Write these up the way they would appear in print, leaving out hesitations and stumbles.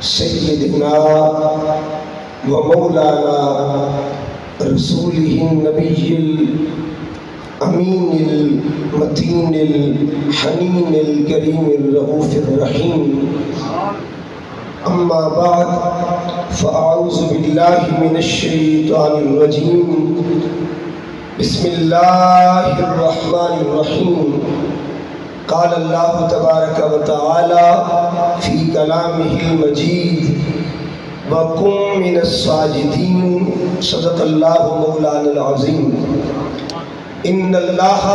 سیدنا و مولانا رسوله النبی الامین المتین الحنین الکریم الرؤوف الرحیم. اما بعد فاعوذ باللہ من الشیطان الرجیم. بسم اللہ الرحمن الرحیم. قال اللہ تبارک و تعالی فی کلامہ المجید وَكُن مِّنَ السَّاجِدِينَ. صدق اللہ مولانا العظیم. ان اللہ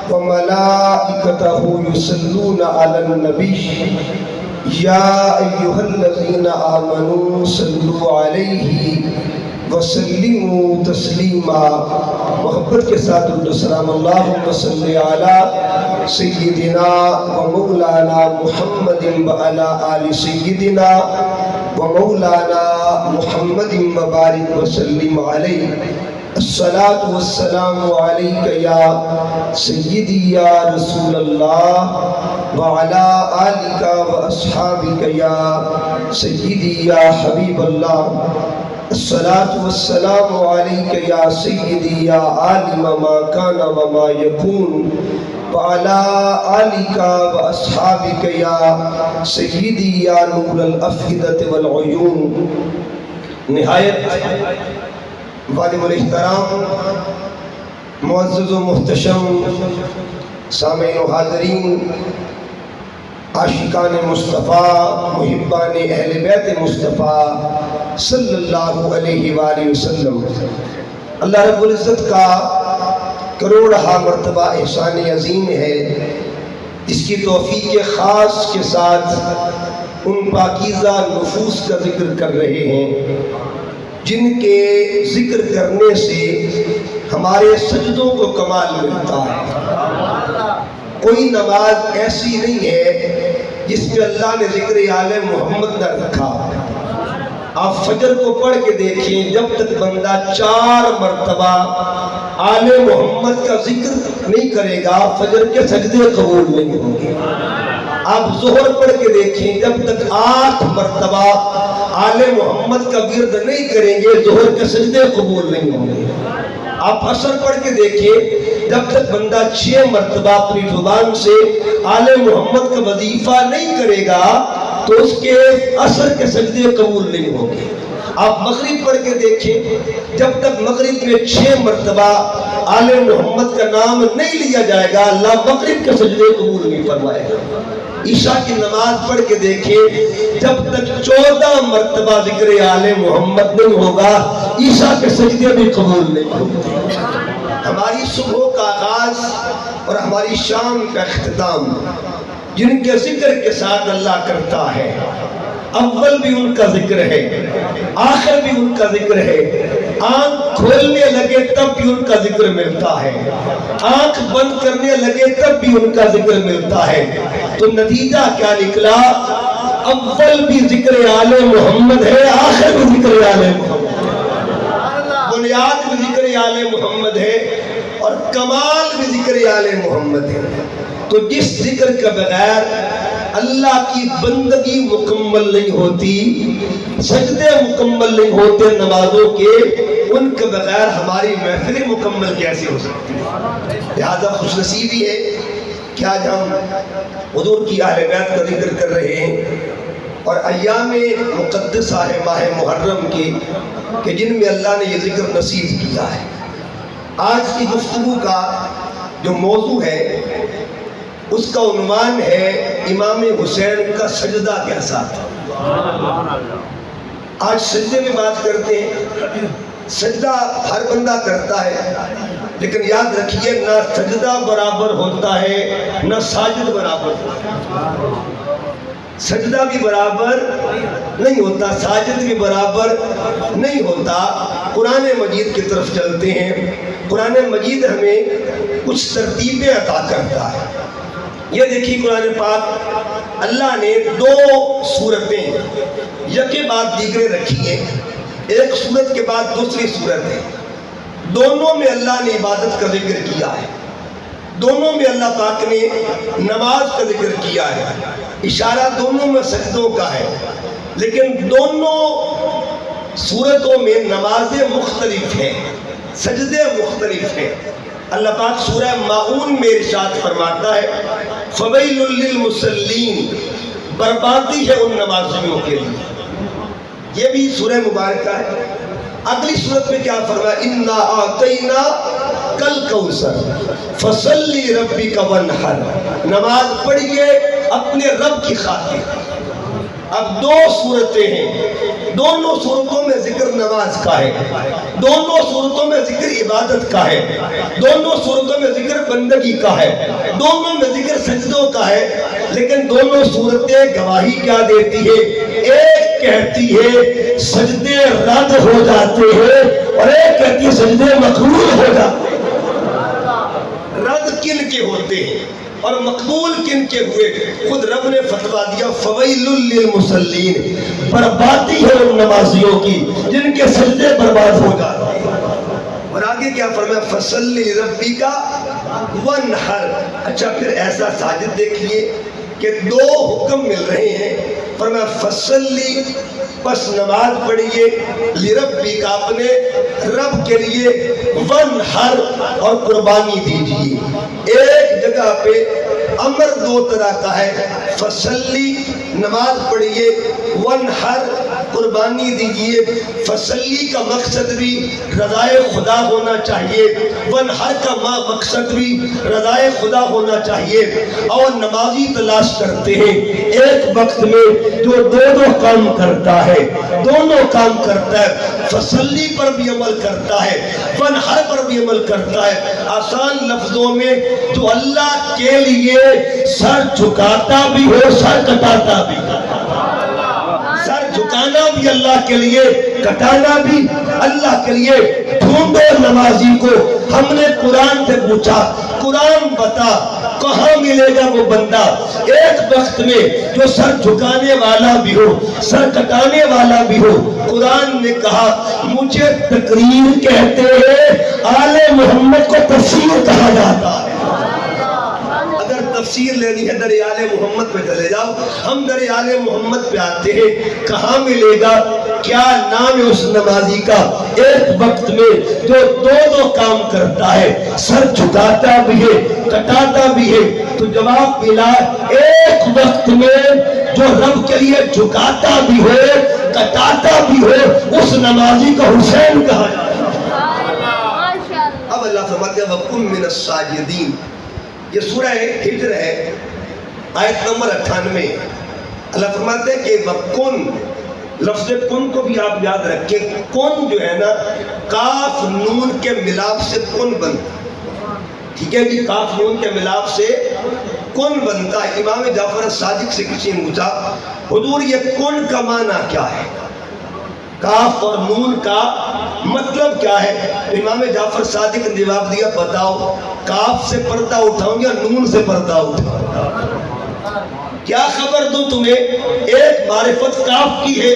وملائکتہ یصلون علی النبی یا ایہا الذین آمنوا صلوا علیہ وسلموا تسلیما. محبت کے ساتھ السلام. اللہم صلی علی سیدنا و مولانا محمد وعلی آل سیدنا و مولانا محمد مبارک وسلم علیہ. الصلاۃ والسلام علیک یا سیدی یا رسول اللہ وعلی آلک و اصحابک یا سیدی یا حبیب اللہ. الصلاۃ والسلام علیک یا سیدی یا عالم ما کان وما یکون وعلی آلک و اصحابک یا سیدی یا نور الافئدۃ والعیون. نہایت واجب الاحترام معزز و محتشم سامعین و حاضرین، عاشقان مصطفیٰ، محبان اہل بیت مصطفیٰ صلی اللہ علیہ وآلہ وسلم، اللہ رب العزت کا کروڑہا مرتبہ احسان عظیم ہے. اس کی توفیق خاص کے ساتھ ان پاکیزہ نفوس کا ذکر کر رہے ہیں جن کے ذکر کرنے سے ہمارے سجدوں کو کمال ملتا ہے. کوئی نماز ایسی نہیں ہے جس میں اللہ نے ذکر آل محمد نہ رکھا. آپ فجر کو پڑھ کے دیکھیں، جب تک بندہ 4 مرتبہ آل محمد کا ذکر نہیں کرے گا فجر کے سجدے قبول نہیں ہوں گے. آپ ظہر پڑھ کے دیکھیں، جب تک 8 مرتبہ آل محمد کا ورد نہیں کریں گے ظہر کے سجدے قبول نہیں ہوں گے. آپ عصر پڑھ کے دیکھیں، جب تک بندہ 6 مرتبہ اپنی زبان سے آل محمد کا وظیفہ نہیں کرے گا تو اس کے عصر کے سجدے قبول نہیں ہوں گے. آپ مغرب پڑھ کے دیکھیں، جب تک مغرب میں 6 مرتبہ آل محمد کا نام نہیں لیا جائے گا اللہ مغرب کے سجدے قبول نہیں فرمائے گا. عشاء کی نماز پڑھ کے دیکھیں، جب تک 14 مرتبہ ذکر آل محمد نہیں ہوگا عشاء کے سجدے بھی قبول نہیں ہوں گے. ہماری صبح کا آغاز اور ہماری شام کا اختتام جن کے ذکر کے ساتھ اللہ کرتا ہے، اول بھی ان کا ذکر ہے، آخر بھی ان کا ذکر ہے. آنکھ کھولنے لگے تب بھی ان کا ذکر ملتا ہے، آنکھ بند کرنے لگے تب بھی ان کا ذکر ملتا ہے. تو نتیجہ کیا نکلا؟ اول بھی ذکر آل محمد ہے، آخر بھی ذکر آل محمد ہے، بنیاد بھی ذکر آل محمد ہے اور کمال بھی ذکر آل محمد ہے. تو جس ذکر کے بغیر اللہ کی بندگی مکمل نہیں ہوتی، سجدے مکمل نہیں ہوتے نمازوں کے، ان کے بغیر ہماری محفلیں مکمل کیسے ہو سکتی ہیں؟ لہذا خوش نصیبی ہے کہ آج ہم حضور کی اہل بیت کا ذکر کر رہے ہیں اور ایام مقدسہ ہے ماہ محرم کی کہ جن میں اللہ نے یہ ذکر نصیب کیا ہے. آج کی گفتگو کا جو موضوع ہے اس کا عنوان ہے امام حسین کا سجدہ کیسا تھا. آج سجدے میں بات کرتے ہیں. سجدہ ہر بندہ کرتا ہے لیکن یاد رکھیے نہ سجدہ برابر ہوتا ہے نہ ساجد برابر ہوتا ہے. سجدہ بھی برابر نہیں ہوتا، ساجد بھی برابر نہیں ہوتا. قرآن مجید کی طرف چلتے ہیں. قرآن مجید ہمیں کچھ ترتیبیں عطا کرتا ہے. یہ دیکھیے قرآن پاک اللہ نے 2 صورتیں یکے بعد دیگرے رکھی ہیں، ایک صورت کے بعد دوسری صورت ہے. دونوں میں اللہ نے عبادت کا ذکر کیا ہے. دونوں میں اللہ پاک نے نماز کا ذکر کیا ہے، اشارہ دونوں میں سجدوں کا ہے، لیکن دونوں صورتوں میں نمازیں مختلف ہیں، سجدے مختلف ہیں۔ اللہ پاک سورہ ماعون میں ارشاد فرماتا ہے فویل للمصلین، بربادی ہے ان نمازیوں کے لیے۔ یہ بھی سورہ مبارکہ ہے۔ اگلی صورت میں کیا فرمایا؟ انا اعطینا کل کوثر فصلی ربک وانحر، نماز پڑھیے اپنے رب کی خاطر۔ اب دو صورتیں ہیں، دونوں صورتوں میں ذکر نماز کا ہے، دونوں صورتوں میں ذکر عبادت کا ہے، دونوں صورتوں میں ذکر بندگی کا ہے، دونوں میں ذکر سجدوں کا ہے، لیکن دونوں صورتیں گواہی کیا دیتی ہے؟ ایک کہتی ہے سجدے رد ہو جاتے ہیں اور ایک کہتی ہے سجدے مقبول ہو جاتے ہیں۔ رد کن کے ہوتے ہیں اور مقبول کن کے ہوئے؟ خود رب نے فتویٰ دیا فویل للمصلین، بربادی ہے ان نمازیوں کی جن کے سجدے برباد ہو جاتے ہیں۔ اور آگے کیا فرمایا؟ فصلی ربک وانحر۔ اچھا پھر ایسا ساجد دیکھیے کہ دو حکم مل رہے ہیں۔ فرمایا فصلی، بس نماز پڑھیے، لربک، اپنے رب کے لیے، وانحر، اور قربانی دیجیے۔ ایک جگہ پہ امر دو طرح کا ہے، فصلی نماز پڑھیے، وانحر قربانی دیجیے۔ فصلی کا مقصد بھی رضائے خدا ہونا چاہیے، وانحر کا مقصد بھی رضائے خدا ہونا چاہیے۔ اور نمازی تلاش کرتے ہیں ایک وقت میں جو دونوں کام کرتا ہے، دونوں کام کرتا ہے، فصلی پر بھی عمل کرتا ہے، وانحر پر بھی عمل کرتا ہے۔ آسان لفظوں میں جو اللہ کے لیے سر جھکاتا بھی ہو، سر کٹاتا بھی، سر جھکانا بھی اللہ کے لیے، کٹانا بھی اللہ کے لیے۔ ڈھونڈو نمازی کو۔ ہم نے قرآن سے پوچھا قرآن بتا کہاں ملے گا وہ بندہ ایک وقت میں جو سر جھکانے والا بھی ہو، سر کٹانے والا بھی ہو۔ قرآن نے کہا مجھے تقریر کہتے ہیں، آل محمد کو تفسیر کہا جاتا ہے۔ اگر تفسیر لینی ہے در آل محمد پہ چلے جاؤ، ہم در آل محمد پہ آتے ہیں۔ کہاں ملے گا؟ کیا نام ہے اس نمازی کا ایک وقت میں جو دو کام کرتا ہے، سر جھکاتا بھی ہے، کٹاتا بھی ہے؟ تو جواب ملا ایک وقت میں جو رب کے لیے جھکاتا بھی ہو، کٹاتا بھی ہو، اس نمازی کا حسین کہا جاتا ہے۔ اب اللہ فرماتے ہیں وَقُم مِّنَ السَّاجِدِينَ۔ یہ سورہ ہجر ہے، آیت نمبر 98۔ اللہ فرماتے ہیں کہ وَقُن، لفظ کن کو بھی آپ یاد رکھیں۔ کن جو ہے نا، کاف نون کے ملاپ سے کن بنتا، ٹھیک ہے جی، کاف نون کے ملاپ سے کن بنتا ہے۔ امام جعفر صادق سے کسی نے پوچھا حضور یہ کن کا معنی کیا ہے، کاف اور نون کا مطلب کیا ہے؟ امام جعفر صادق نے جواب دیا بتاؤ کاف سے پردہ اٹھاؤں یا نون سے پردہ اٹھاؤں؟ کیا خبر دوں تمہیں، ایک معرفت کاف کی ہے،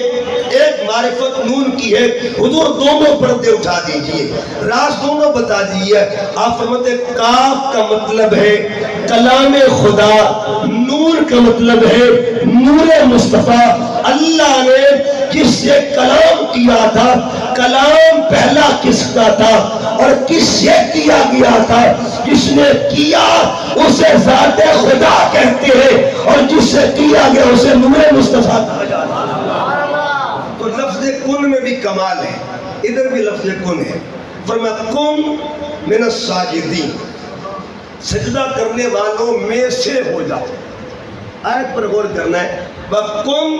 ایک معرفت نون کی ہے۔ حضور دونوں پردے اٹھا دیجئے، راز دونوں بتا دیجئے۔ آپ فرماتے ہیں کاف کا مطلب ہے کلام خدا، نور کا مطلب ہے نور مصطفیٰ۔ اللہ نے جس سے کلام کیا تھا، کلام پہلا کس کا تھا اور کس سے کیا گیا تھا؟ جس نے کیا اسے ذات خدا کہتے ہیں اور جس سے کیا گیا اسے نور مصطفیٰ کہا جاتا ہے۔ تو لفظ کن میں بھی کمال ہے، ادھر بھی لفظ کن ہے۔ فرمایا کن من الساجدین، سجدہ کرنے والوں میں سے ہو جاؤ۔ آیت پر غور کرنا ہے، وَقُمْ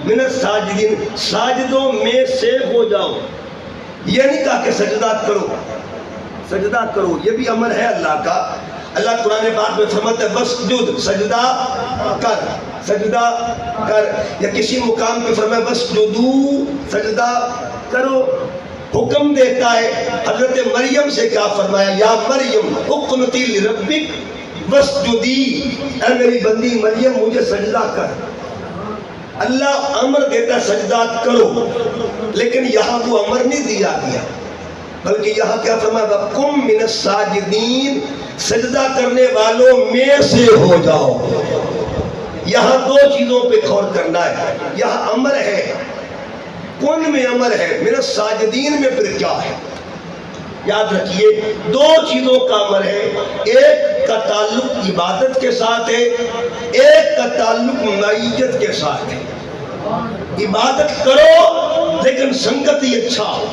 مِنَ السَّاجِدِينَ، ساجدوں میں سے ہو جاؤ۔ یہ نہیں کہا کہ سجدہ کرو، سجدہ کرو، یہ بھی امر ہے اللہ کا۔ اللہ قرآن پاک میں فرماتا ہے وَاسْجُدْ، سجدہ کر، سجدہ کر، یا کسی مقام پہ فرمایا وَاسْجُدُوا، سجدہ کرو، حکم دیتا ہے۔ حضرت مریم سے کیا فرمایا؟ یا مریم اقنتی لربک واسجدی، اے میری بندی مریم مجھے سجدہ کر۔ اللہ امر دیتا سجدہ کرو، لیکن یہاں وہ امر نہیں دیا گیا، بلکہ یہاں کیا فرمایا وَقُم مِّنَ السَّاجِدِينَ، سجدہ کرنے والوں میں سے ہو جاؤ. یہاں دو چیزوں پہ غور کرنا ہے. یہاں امر ہے، کون میں امر ہے؟ من الساجدین میں پھر کیا ہے؟ یاد رکھیے دو چیزوں کا امر ہے. ایک کا تعلق عبادت کے ساتھ ہے، ایک کا تعلق معیت کے ساتھ ہے. عبادت کرو لیکن سنگت ہی اچھا ہو.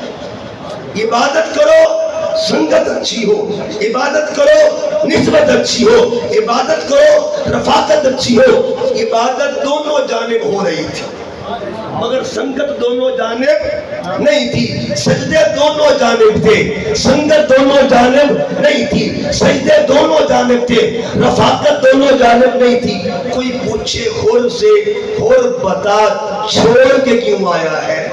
عبادت کرو سنگت اچھی ہو. عبادت کرو نسبت اچھی ہو. عبادت کرو رفاقت اچھی ہو. عبادت دونوں جانب ہو رہی تھی مگر سنگت دونوں جانب نہیں تھی. سجدے دونوں جانب تھے، سنگت دونوں جانب نہیں تھی. سجدے دونوں جانب تھے، رفاقت دونوں جانب نہیں تھی. کوئی پوچھے خور سے، خور بتا چھوڑ کے کیوں آیا ہے؟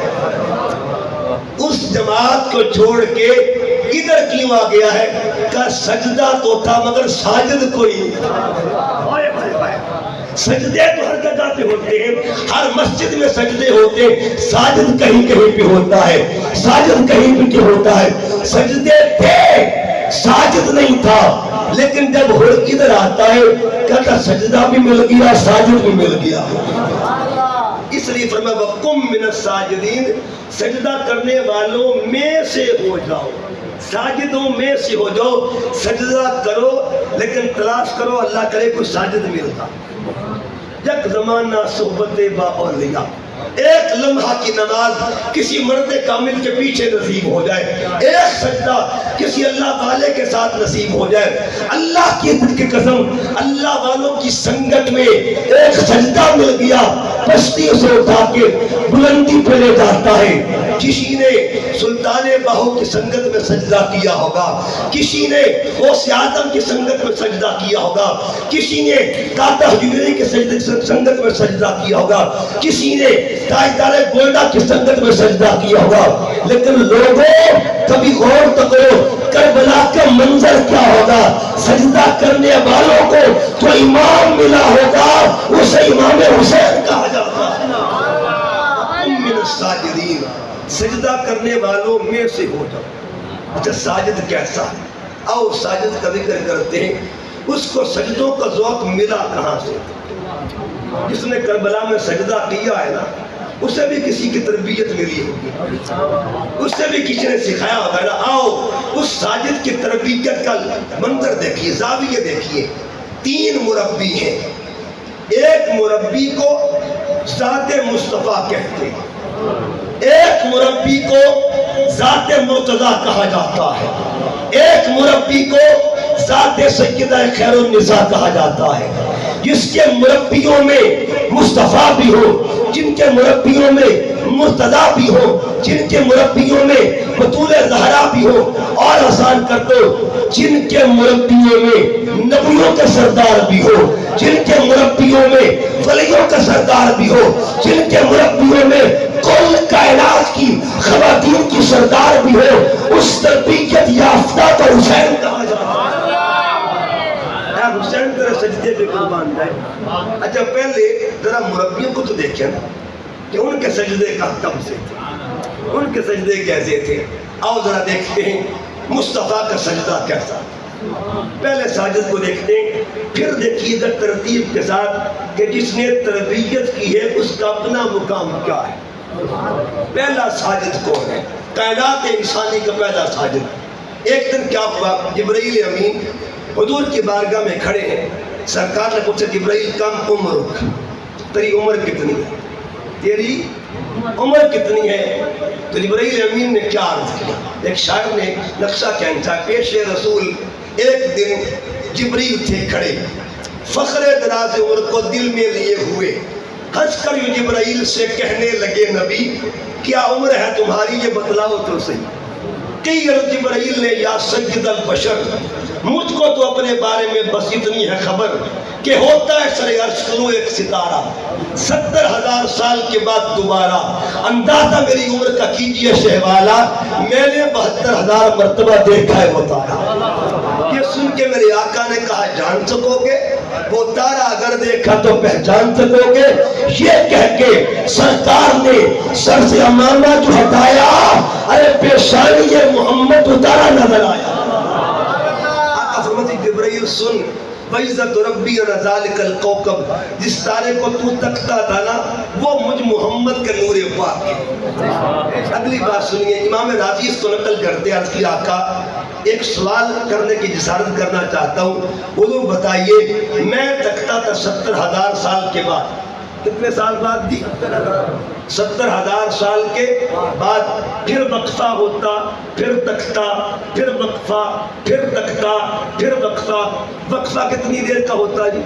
اس جماعت کو چھوڑ کے ادھر کیوں آ گیا ہے؟ کہ سجدہ تو تھا مگر ساجد کوئی نہیں تھا. سجدے تو ہر جگہ پہ ہوتے ہیں، ہر مسجد میں سجدے ہوتے ہیں. ساجد کہیں کہیں پہ ہوتا ہے، ساجد کہیں پہ ہوتا ہے. سجدے تھے ساجد نہیں تھا. لیکن جب ادھر آتا ہے کہتا سجدہ بھی مل گیا ساجد بھی مل گیا. اس لیے فرمایا وَقُمْ مِنَ السَّاجِدِينَ، سجدہ کرنے والوں میں سے ہو جاؤ، ساجدوں میں سے ہو جاؤ. سجدہ کرو لیکن تلاش کرو اللہ کرے کوئی ساجد ملتا. یک زمانہ صحبت با اولیاء، ایک لمحہ کی نماز کسی مرد کامل کے پیچھے نصیب ہو جائے، ایک سجدہ کسی اللہ والے کے ساتھ نصیب ہو جائے. اللہ کی قسم اللہ والوں کی سنگت میں ایک سجدہ مل گیا، پشتی اسے اٹھا کے بلندی پہ لے جاتا ہے. کسی نے سلطان باہو کی سنگت میں سجدہ کیا ہوگا، کسی نے غوث اعظم کی سنگت میں سجدہ کیا ہوگا، کسی نے داتا حجویری کی سنگت میں سجدہ کیا ہوگا، کسی نے تاجدار گولڈا کی سنگت میں سجدہ کیا ہوگا. لیکن لوگوں کبھی غور تو کرو کربلا کا منظر کیا ہوگا. سجدہ کرنے والوں کو جو امام ملا ہوگا اسے امام حسین کہا جاتا ہے. من الساجدین، سجدہ کرنے والوں میں سے ہو جاؤ. اچھا ساجد کیسا ہے؟ آؤ ساجد کا ذکر کرتے ہیں. اس کو سجدوں کا ذوق ملا کہاں سے؟ جس نے کربلا میں سجدہ کیا ہے نا اسے بھی کسی کی تربیت ملی ہوگی، اس سے بھی کسی نے سکھایا ہوگا نا. آؤ اس ساجد کی تربیت کا منظر دیکھیے، زاویہ دیکھیے. 3 مربی ہیں. ایک مربی کو ذات مصطفیٰ کہتے ہیں، ایک مربی کو ذات مرتضیٰ کہا جاتا ہے، ایک مربی کو ذات سیدہ خیر النساء کہا جاتا ہے. جس کے مربیوں میں مصطفیٰ بھی ہو، جن کے مربیوں میں مرتضیٰ بھی ہو، جن کے مربیوں میں بطول زہرا بھی ہو، اور آسان کر دو جن کے مربیوں میں نبیوں کے سردار بھی ہو، جن کے مربیوں میں ولیوں کا سردار بھی ہو، جن کے مربیوں میں کل کائنات کی خواتین کی سردار بھی ہو، اس تربیت یافتہ پر حسین کہا جاتا ہے. حسین تیرے سجدے پہ قربان جائے. اچھا پہلے ذرا مربیوں کو تو دیکھیں نا کہ ان کے سجدے کا کب سے تھے، ان کے سجدے کیسے تھے. آؤ ذرا دیکھتے ہیں مصطفیٰ کا سجدہ کیسا. پہلے ساجد کو دیکھتے ہیں، پھر دیکھیے گا ترتیب کے ساتھ کہ جس نے تربیت کی ہے اس کا اپنا مقام کیا ہے. پہلا ساجد کون ہے؟ کائنات انسانی کا پہلا ساجد. ایک دن کیا ہوا، جبرائیل امین حضور کی بارگاہ میں کھڑے ہیں. سرکار نے پوچھا جبرائیل کم عمرک، تیری عمر کتنی ہے، تیری عمر کتنی ہے؟ تو جبرائیل امین نے کیا عرض کیا؟ ایک شاعر نے نقشہ کھینچا، پیش رسول ایک دن جبرائیل تھے کھڑے، فخر دراز عمر کو دل میں لیے ہوئے، ہنس کر یوں جبرائیل سے کہنے لگے نبی کیا عمر ہے تمہاری یہ بتلاؤ تو صحیح. کئی جبرائیل نے یا سید البشر مجھ کو تو اپنے بارے میں بس اتنی ہے خبر کہ ہوتا ہے سر عرش طلوع ایک ستارہ، 70,000 سال کے بعد دوبارہ. اندازہ میری عمر کا کیجئے شہوالا، میں نے 72,000 مرتبہ دیکھا ہے وہ تارہ. یہ سن کے میرے آقا نے کہا جان سکو گے وہ تارہ اگر دیکھا تو پہچان سکو گے. یہ کہہ کے سرکار نے سر سے امامہ جو ہٹایا، ارے پیشانی محمد اتارا نظر آیا. جبرائیل سن وَعِزَّتُ رَبِّي عَلَى ذَلِكَ الْكَوْكَبِ، جس تارے کو تو تکتا تھا نا وہ مجھ محمد کے نور پاک ہے۔ اگلی بات سنیے، امام راضی اس کو نقل کرتے ہیں، عرض کی آقا ایک سوال کرنے کی جسارت کرنا چاہتا ہوں، حضور بتائیے میں تکتا تھا 70,000 سال کے بعد، کتنے سال بعد دی؟ 70,000 سال کے بعد، پھر وقفہ ہوتا، پھر تکتا، پھر وقفہ، پھر تکتا، پھر وقفہ۔ وقفہ کتنی دیر کا ہوتا جی؟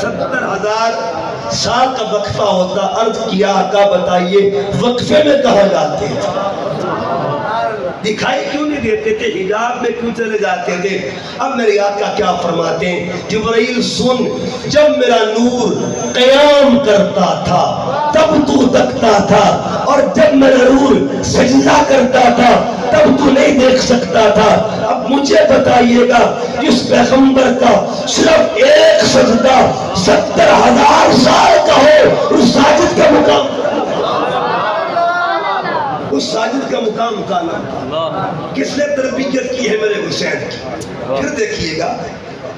70,000 سال کا وقفہ ہوتا۔ عرض کیا آقا بتائیے وقفے میں کہاں جاتے ہیں؟ دکھائی کیوں نہیں دیتے تھے؟ حجاب میں کیوں چلے جاتے تھے؟ اب میرے آقا کیا فرماتے ہیں، جبرائیل سن، جب میرا نور قیام کرتا تھا تب تو تکتا تھا، اور جب میرا نور سجدہ کرتا تھا تب تو نہیں دیکھ سکتا تھا۔ اب مجھے بتائیے گا اس پیغمبر کا صرف ایک سجدہ 70,000 سال کا ہو، اس ساجد کا مقام، اس ساجد کا مقام مکانا کس نے تربیت کی ہے؟ میرے حسین کی۔ پھر دیکھیے گا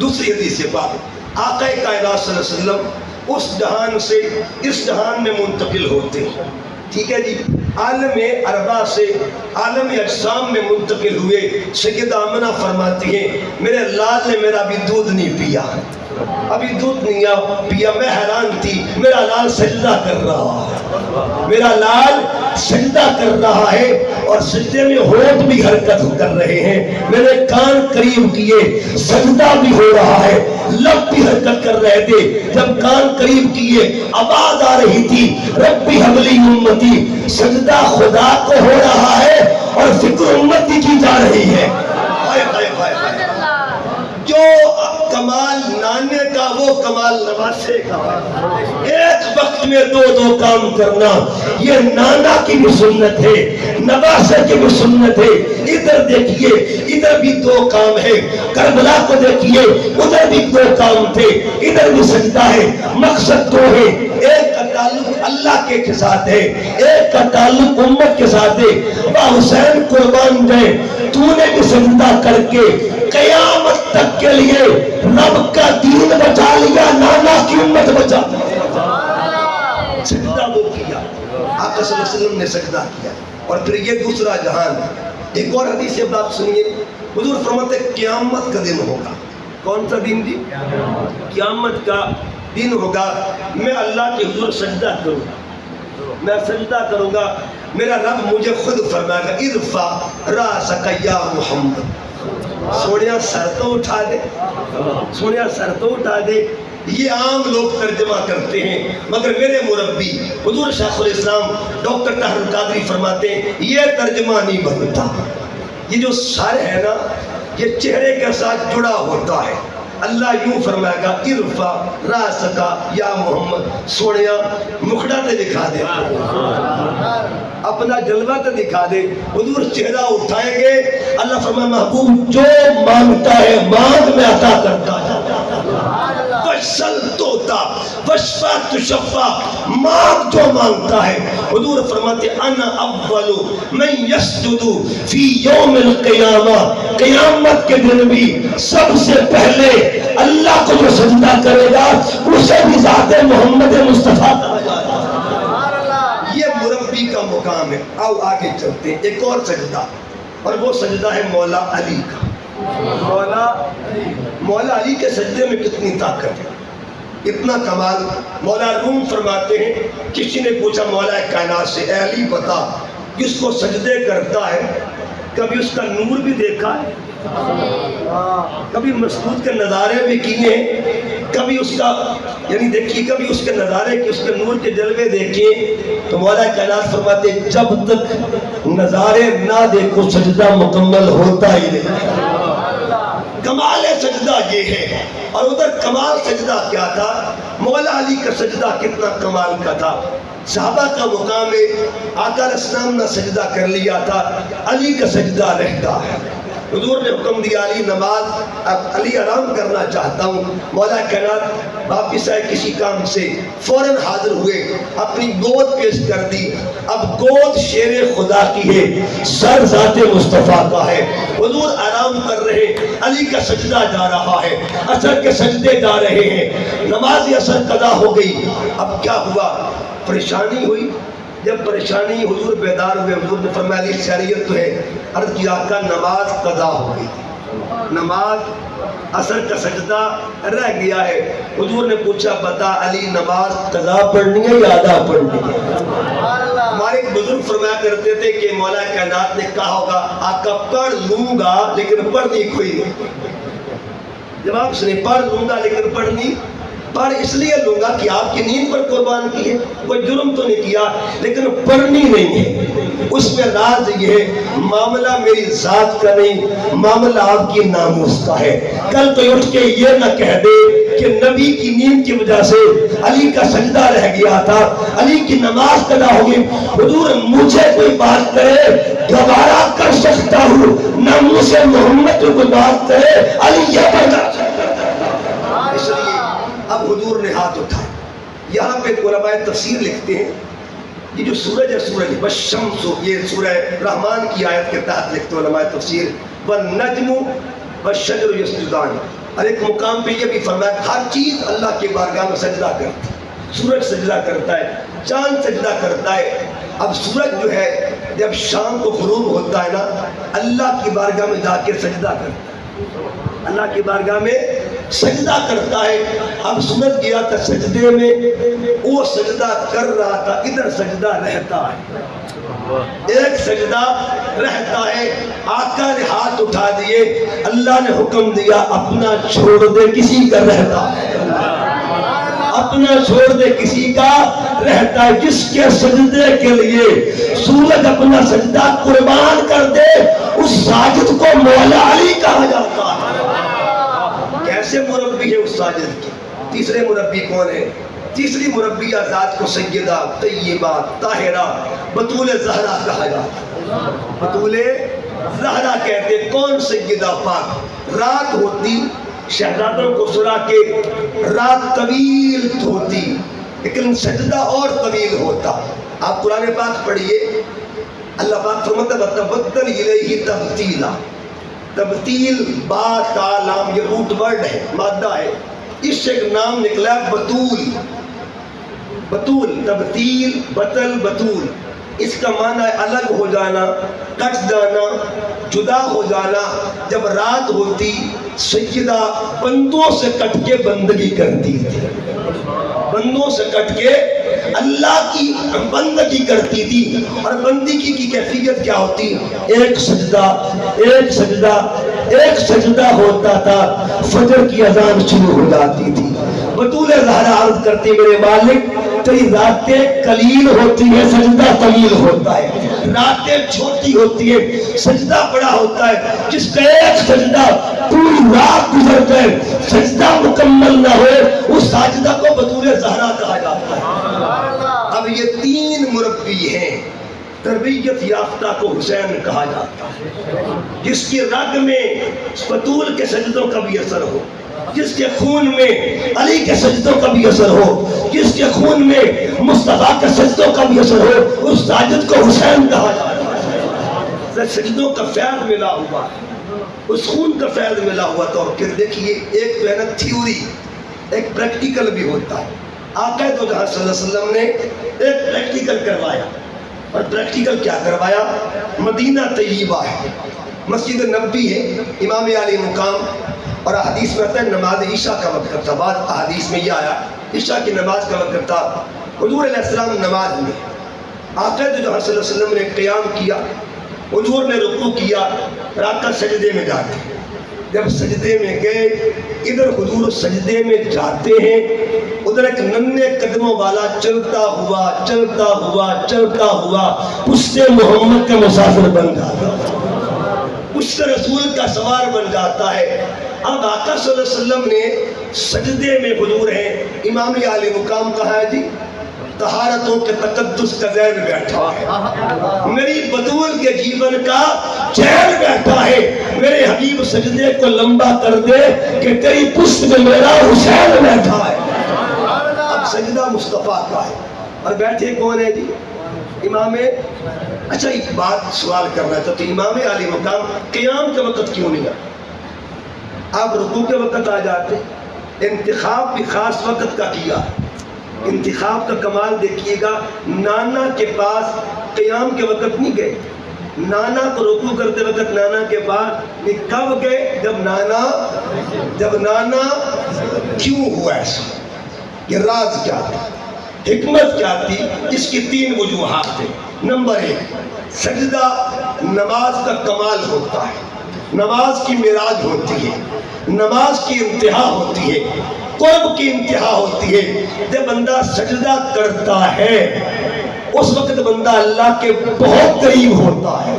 دوسری حدیث پاک، آقا کائنات صلی اللہ علیہ وسلم اس جہان سے اس جہان میں منتقل ہوتے ہیں، ٹھیک ہے جی، عالم ارواح سے عالم اجسام میں منتقل ہوئے۔ سیدہ آمنہ فرماتی ہیں میرے لال نے میرا بھی دودھ نہیں پیا، ابھی دودھ نہیں پیا، میں حیران تھی، میرا لال سجدہ کر رہا ہے، میرا لال سجدہ کر رہا ہے، اور سجدے میں ہونٹ بھی حرکت کر رہے ہیں، میں نے کان قریب کیے، سجدہ بھی ہو رہا ہے، لب بھی حرکت کر رہے تھے، جب کان قریب کیے آواز آ رہی تھی ربی حبلی امتی، سجدہ خدا کو ہو رہا ہے اور فکر امتی کی جا رہی ہے۔ جو کمال نانے کا وہ کمال نواسے کا، ایک وقت میں دو کام کرنا، یہ نانا کی بھی سنت ہے، نواسے کی بھی سنت ہے۔ ادھر دیکھیے ادھر بھی دو کام ہے، کربلا کو دیکھیے ادھر بھی دو کام تھے، ادھر بھی سجدہ ہے، مقصد دو ہے، ایک کا تعلق اللہ کے ساتھ ہے، ایک کا تعلق امت کے ساتھ ہے۔ با حسین قربان جائے، تو نے بھی سجدہ کر کے قیامت تک کے لیے رب کا دین بچا لیا، نانا کی امت بچا لیا۔ سجدہ وہ کیا، آقا صلی اللہ علیہ وسلم نے سجدہ کیا، اور پھر یہ دوسرا جہان۔ ایک اور حدیث سے بات سنیے، حضور فرماتے قیامت کا دن ہوگا۔ کون سا دن جی؟ قیامت کا دن ہوگا، میں اللہ کے حضور سجدہ کروں گا، میں سجدہ کروں گا، میرا رب مجھے خود فرمائے گا ارفع راسک یا محمد، سونیا سر تو اٹھا دے، سونیا سر تو اٹھا دے۔ یہ عام لوگ ترجمہ کرتے ہیں، مگر میرے مربی حضور شیخ الاسلام ڈاکٹر طاہر القادری فرماتے ہیں یہ ترجمہ نہیں بنتا، یہ جو سر ہے نا یہ چہرے کے ساتھ جڑا ہوتا ہے۔ اللہ یوں فرمائے گا ارفع راسکا یا محمد، سونیا مکھڑا تے دکھا دے، اپنا جلوہ تے دکھا دے۔ حضور چہرہ اٹھائیں گے، اللہ فرمائے محبوب جو مانگتا ہے مانگ میں عطا کرتا ہے، وَشَّلْ تُعْطَى وَشْفَعْ تُشَفَّعْ، مانگ جو مانگتا ہے۔ حضور فرماتے انا اول من یسجد فی یوم القیامہ، قیامت کے دن بھی سب سے پہلے اللہ کو جو سجدہ کرے گا اسے بھی ذات محمد مصطفیٰ کہا جائے گا۔ یہ مربی کا مقام ہے۔ آؤ آگے چلتے ہیں، ایک اور سجدہ، اور وہ سجدہ ہے مولا علی کا۔ مولا علی کے سجدے میں کتنی طاقت ہے، اتنا کمال۔ مولا روم فرماتے ہیں کسی نے پوچھا مولا کائنات سے اے علی بتا جس کو سجدے کرتا ہے کبھی اس کا نور بھی دیکھا ہے؟ کبھی مسعود کے نظارے بھی کیے ہیں، کبھی اس کا یعنی دیکھیے کبھی اس کے نظارے کی، اس کے نور کے جلوے دیکھیے؟ تو مولا کائنات فرماتے جب تک نظارے نہ دیکھو سجدہ مکمل ہوتا ہی نہیں۔ کمال سجدہ یہ ہے، اور ادھر کمال سجدہ کیا تھا؟ مولا علی کا سجدہ کتنا کمال کا تھا۔ صحابہ کا مقام ہے، آقا علیہ السلام نے سجدہ کر لیا تھا، علی کا سجدہ رہتا ہے۔ حضور نے حکم دیا علی نماز، اب علی آرام کرنا چاہتا ہوں. مولا کائنات واپس آئے کسی کام سے، فوراً حاضر ہوئے، اپنی گود پیش کر دی. اب گود شیر خدا کی ہے، سر ذات مصطفیٰ کا ہے. حضور آرام کر رہے، علی کا سجدہ جا رہا ہے، عصر کے سجدے جا رہے ہیں. نماز عصر قضا ہو گئی. اب کیا ہوا؟ پریشانی ہوئی. جب پریشانی، حضور بیدار ہوئے. حضور نے فرمایا علی شریعت تو ہے. عرض کیا آقا نماز قضا ہو گئی، نماز عصر کا سجدہ رہ گیا ہے. حضور نے پوچھا بتا علی نماز قضا پڑھنی ہے یا ادا پڑھنی ہے؟ ہمارے ایک بزرگ فرمایا کرتے تھے کہ مولا کائنات نے کہا ہوگا آقا پڑھ لوں گا لیکن پڑھنی کوئی نہیں. جواب سنیں، پڑھ لوں گا لیکن پڑھنی، پڑھ اس لیے لوں گا کہ آپ کی نیند پر قربان کی ہے، کوئی جرم تو نہیں کیا، لیکن پڑھنی نہیں ہے. اس میں راز یہ ہے معاملہ میری ذات کا نہیں، معاملہ آپ کی ناموس کا ہے. کل کوئی اٹھ کے یہ نہ کہہ دے کہ نبی کی نیند کی وجہ سے علی کا سجدہ رہ گیا تھا، علی کی نماز قضا ہو گئی. حضور مجھے کوئی بات کرے گوارا کر سکتا ہوں، ناموس محمد کو بات کرے علی یہ برداشت. اس لیے اب حضور نے ہاتھ اٹھائے. یہاں پہ علماء تفسیر لکھتے ہیں یہ جو سورج ہے، سورج والشمس، یہ سورہ رحمان کی آیت کے تحت لکھتے علماء تفسیر. والنجم والشجر یسجدان. اور ایک مقام پہ یہ بھی فرمایا ہر چیز اللہ کے بارگاہ میں سجدہ کرتی ہے. سورج سجدہ کرتا ہے، چاند سجدہ کرتا ہے. اب سورج جو ہے جب شام کو غروب ہوتا ہے نا، اللہ کی بارگاہ میں جا کے سجدہ کرتا ہے، اللہ کی بارگاہ میں سجدہ کرتا ہے. اب سورج گیا تھا سجدے میں، وہ سجدہ کر رہا تھا، ادھر سجدہ رہتا ہے، ایک سجدہ رہتا ہے. آقا نے ہاتھ اٹھا دیے، اللہ نے حکم دیا اپنا چھوڑ دے کسی کا رہتا ہے، اپنا چھوڑ دے کسی کا رہتا ہے. جس کے سجدے کے لیے سورج اپنا سجدہ قربان کر دے اس ساجد کو مولا علی کہا جاتا ہے. کیسے مربی ہے اس ساجد کی؟ تیسرے مربی کون ہے؟ تیسری مربیہ ذات کو سیدہ طیبہ طاہرہ بطول زہرا کہا جاتا ہے. بطول زہرا کہتے کون؟ سیدہ پاک. رات ہوتی شہزادوں کو سلا کے رات طویل ہوتی لیکن سجدہ اور طویل ہوتا. آپ قرآن پاک پڑھیے، اللہ پاک فرماتا ہے وَتَبَتَّلْ إِلَيْهِ تَبْتِيلًا. تبتیل با تا لام یہ روٹ ورڈ ہے، مادہ ہے، اس سے ایک نام نکلا بطول. بطول، تبتیل، بطل، بطول. اس کا معنی ہے الگ ہو جانا، کٹ جانا، جدا ہو جانا. جب رات ہوتی سیدہ بندوں سے کٹ کے بندگی کرتی تھی، بندوں سے کٹ کے اللہ کی بندگی کرتی تھی. اور بندگی کی کیفیت کیا ہوتی؟ ایک سجدہ، ایک سجدہ، ایک سجدہ ہوتا تھا، فجر کی اذان شروع ہو جاتی تھی. بطول زہرا عرض کرتے میرے مالک تیری راتیں قلیل ہوتی ہے، سجدہ طویل ہوتا ہے. راتیں چھوٹی ہوتی ہے، سجدہ بڑا ہوتا ہے. جس کا ایک سجدہ پوری رات گزر گئے سجدہ مکمل نہ ہوئے اس ساجدہ کو بطول زہرا کہا جاتا ہے. اب یہ تین مربی ہیں. تربیت یافتہ کو حسین کہا جاتا ہے، جس کی رگ میں بطول کے سجدوں کا بھی اثر ہو، جس کے خون میں علی کے سجدوں کا بھی اثر ہو، جس کے خون میں مصطفیٰ کے سجدوں کا بھی اثر ہو، اس ساجد کو حسین کہا جاتا ہے. سجدوں کا فیض ملا ہوا، اس خون کا فیض ملا ہوا. تو پھر دیکھیے ایک تو ہے نا تھیوری، ایک پریکٹیکل بھی ہوتا ہے. آقا تو جہاں صلی اللہ علیہ وسلم نے ایک پریکٹیکل کروایا. اور پریکٹیکل کیا کروایا؟ مدینہ طیبہ ہے، مسجد نبوی ہے، امام علی مقام. اور حدیث میں آتا ہے نماز عشاء کا وقت تھا. بعد حدیث میں یہ آیا عشاء کی نماز کا وقت تھا. حضور علیہ السلام نماز میں، آقا جو صلی اللہ علیہ وسلم نے قیام کیا، حضور نے رکوع کیا، اور آقا سجدے میں جاتے. جب سجدے میں گئے، ادھر حضور سجدے میں جاتے ہیں، ادھر ایک ننھے قدموں والا چلتا ہوا چلتا ہوا چلتا ہوا اس سے محمد کا مسافر بن جاتا ہے، اس سے رسول کا سوار بن جاتا ہے. اب آقا صلی اللہ علیہ وسلم نے سجدے میں حضور ہیں، امام علی مقام کہاں ہے جی؟ طہارتوں کے تقدس کا ذہن بیٹھا ہے، میری بطول کے جیون کا چین بیٹھا ہے، میرے حبیب سجدے کو لمبا کر دے کہ تیری پشت میں میرا حسین بیٹھا ہے۔ اب سجدہ مصطفیٰ کا ہے اور بیٹھے کون ہے جی؟ امام۔ اچھا ایک بات سوال کرنا تھا، تو امام علی مقام قیام کے وقت کیوں نہیں آتے؟ آپ رکوع کے وقت آ جاتے، انتخاب بھی خاص وقت کا کیا۔ انتخاب کا کمال دیکھیے گا، نانا کے پاس قیام کے وقت نہیں گئے، نانا کو رکوع کرتے وقت نانا کے پاس کب گئے؟ جب نانا کیوں ہوا ایسا؟ یہ راز کیا تھا، حکمت کیا تھی؟ اس کی 3 وجوہات ہیں۔ نمبر 1، سجدہ نماز کا کمال ہوتا ہے، نماز کی معراج ہوتی ہے، نماز کی انتہا ہوتی ہے، قرب کی انتہا ہوتی ہے۔ جب بندہ سجدہ کرتا ہے اس وقت بندہ اللہ کے بہت قریب ہوتا ہے،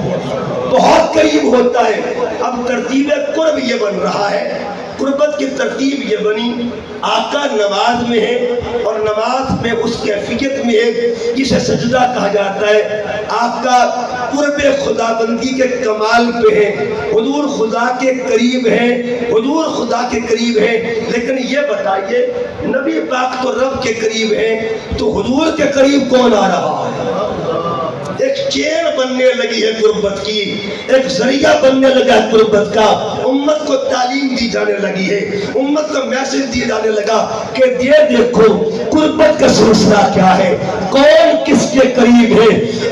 بہت قریب ہوتا ہے۔ اب ترتیب قرب یہ بن رہا ہے، قربت کی ترتیب یہ بنی، آقا نماز میں ہے اور نماز میں اس کیفیت میں ہے جسے سجدہ کہا جاتا ہے۔ آقا قرب خدا بندی کے کمال پہ ہے، حضور خدا کے قریب ہیں، حضور خدا کے قریب ہیں۔ لیکن یہ بتائیے، نبی پاک تو رب کے قریب ہیں، تو حضور کے قریب کون آ رہا ہے؟ ایک چین بننے لگی ہے قربت کی، ایک ذریعہ بننے لگا ہے قربت کا، امت کو تعلیم دی جانے لگی ہے، امت کو میسج دی جانے لگا کہ یہ دیکھو قربت کا سلسلہ کیا ہے، کون کس کے قریب ہے۔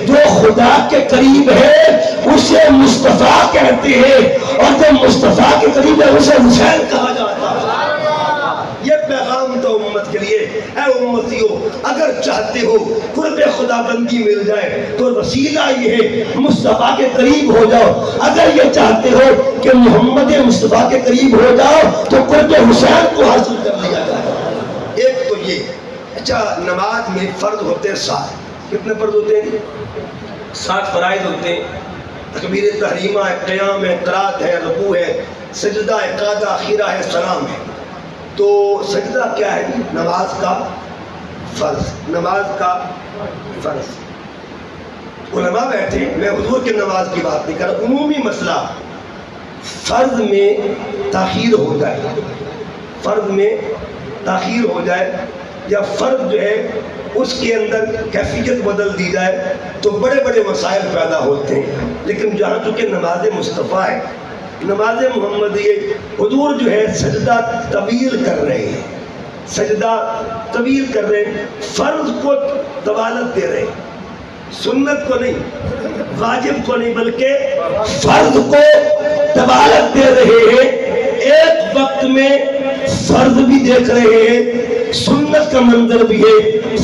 جو خدا کے قریب ہے اسے مصطفیٰ کہتے ہیں، اور جو مصطفیٰ کے قریب ہے اسے حسین کہا جاتا ہے۔ یہ پیغام تو امت کے لیے، اے امتیوں اگر چاہتے ہو قرب خدا بندی مل جائے تو وسیلہ یہ ہے مصطفیٰ کے قریب ہو جاؤ، اگر یہ چاہتے ہو کہ محمد مصطفیٰ کے قریب ہو جاؤ تو قرب حسین کو حاصل کر لیا جائے۔ ایک تو یہ۔ اچھا نماز میں فرض ہوتے ہیں 7، کتنے فرض ہوتے ہیں؟ 7 فرائض ہوتے ہیں۔ تکبیر تحریمہ ہے، قیام ہے، قرات ہے، رکوع ہے، سجدہ ہے، قعدہ اخیرہ ہے، سلام ہے۔ تو سجدہ کیا ہے؟ نماز کا فرض، نماز کا فرض۔ علماء بیٹھے، میں حضور کی نماز کی بات نہیں کر رہا، عمومی مسئلہ، فرض میں تاخیر ہو جائے، فرض میں تاخیر ہو جائے، یا فرض جو ہے اس کے اندر کیفیت بدل دی جائے تو بڑے بڑے مسائل پیدا ہوتے ہیں۔ لیکن جہاں چونکہ نماز مصطفیٰ ہے، نماز محمدیہ، حضور جو ہے سجدہ طویل کر رہے ہیں، سجدہ طویل کر رہے ہیں، فرض کو طوالت دے رہے ہیں، سنت کو نہیں، واجب کو نہیں، بلکہ فرض کو طوالت دے رہے ہیں۔ ایک وقت میں فرض بھی دیکھ رہے ہیں، سنت کا منظر بھی ہے،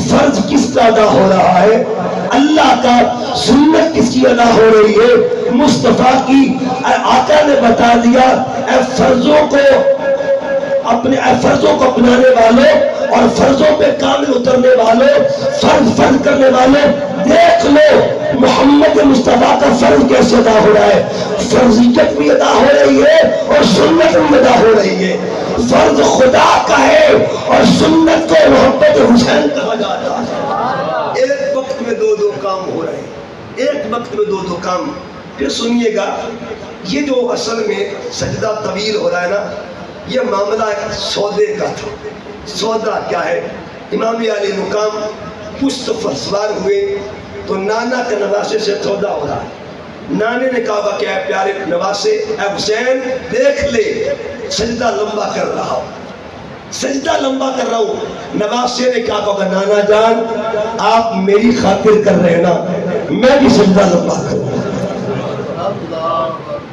فرض کس کا ادا ہو رہا ہے؟ اللہ کا، سنت کس کی ادا ہو رہی ہے؟ مصطفیٰ کی۔ آقا نے بتا دیا، اے فرضوں کو اپنانے والوں اور فرضوں پہ کامل اترنے والوں، فرض کرنے والوں، دیکھ لو محمد مصطفیٰ کا فرض کیسے ادا ہو رہا ہے۔ فرضیت بھی ادا ہو رہی ہے اور سنت بھی ادا ہو رہی ہے۔ فرض خدا کا ہے اور سنت کو محمد حسین کہا جاتا ہے۔ ایک وقت میں دو کام ہو رہے ہیں، ایک وقت میں دو کام۔ پھر سنیے گا، یہ جو اصل میں سجدہ طویل ہو رہا ہے نا، یہ معاملہ ایک سودے کا تھا۔ سودا کیا ہے؟ امام علی مقام پشت پر سوار ہوئے تو نانا کے نواسے سے سودا ہو رہا ہے۔ نانے نے کہا کہ اے پیارے نواسے، اے حسین دیکھ لے سجدہ لمبا کر رہا ہوں، سجدہ لمبا کر رہا ہوں۔ نواسے نے کہا کہ نانا جان آپ میری خاطر کر رہے ہیں نا، میں بھی سجدہ لمبا کروں۔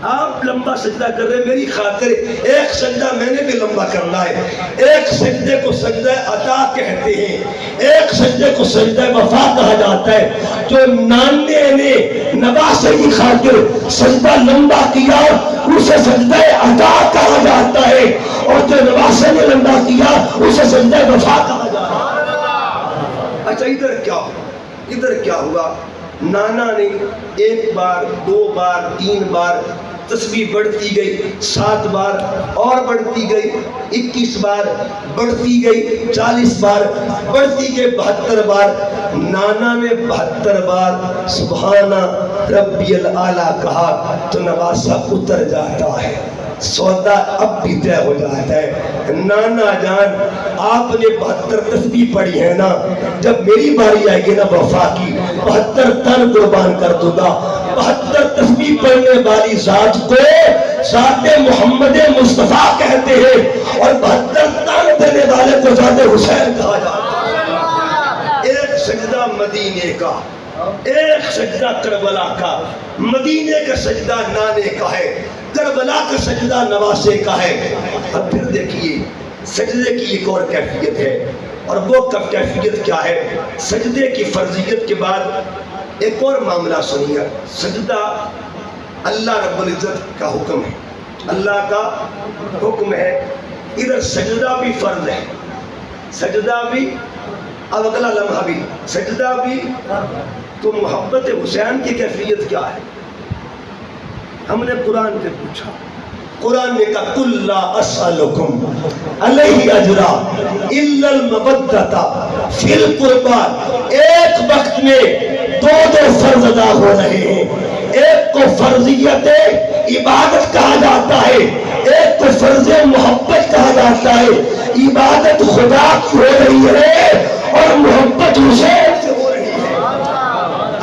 آپ لمبا سجدہ کر رہے ہیں میری خاطر، ایک سجدہ میں نے بھی لمبا کرنا ہے۔ ایک سجدے کو سجدہ عطا کہتے ہیں، ایک سجدے کو سجدہ وفا کہا جاتا ہے۔ جو نانے نے نواسے کی خاطر سجدہ لمبا کیا اسے سجدہ عطا کہا جاتا ہے، اور جو نواسے نے لمبا کیا اسے سجدہ وفا کہا جاتا ہے۔ اچھا ادھر کیا ہوا؟ نانا نے 1 بار 2 بار 3 بار تسبیح بڑھتی گئی 7 بار اور بڑھتی گئی 21 بار بڑھتی گئی 40 بار بڑھتی گئی 72 بار. نانا نے 72 بار سبحان ربی الاعلیٰ کہا تو نواسا اتر جاتا ہے, سودا اب بھی طے ہو جاتا ہے. نانا جان آپ نے 72 تسبیح پڑھی ہے نا, جب میری باری آئے گی نا وفا کی 72 تن قربان کر دوں گا. 72 تسبیح پڑھنے والی ذات کو ذات محمد مصطفیٰ کہتے ہیں اور 72 تن دینے والے کو ذات حسین کہا جاتا ہے. ایک سجدہ مدینے کا, ایک سجدہ کربلا کا. مدینے کا سجدہ نانے کا ہے, کربلا کا سجدہ نواسے کا ہے. اب پھر دیکھیے سجدے کی ایک اور کیفیت ہے, اور وہ کیفیت کیا ہے؟ سجدے کی فرضیت کے بعد ایک اور معاملہ سنیے. سجدہ اللہ رب العزت کا حکم ہے, اللہ کا حکم ہے. ادھر سجدہ بھی فرض ہے, سجدہ بھی, اب اگلا لمحہ بھی سجدہ بھی. تو محبت حسین کی کیفیت کیا ہے؟ ہم نے قرآن سے پوچھا, قرآن نے کہا قُلْ لَا أَسْأَلُكُمْ عَلَيْهِ أَجْرًا إِلَّا الْمَوَدَّةَ فِي الْقُرْبَى. ایک وقت میں دو فرض ادا ہو رہے ہیں. ایک کو فرضیت عبادت کہا جاتا ہے, ایک کو فرض محبت کہا جاتا ہے. عبادت خدا کی ہو رہی ہے اور محبت حسین سے ہو رہی ہے.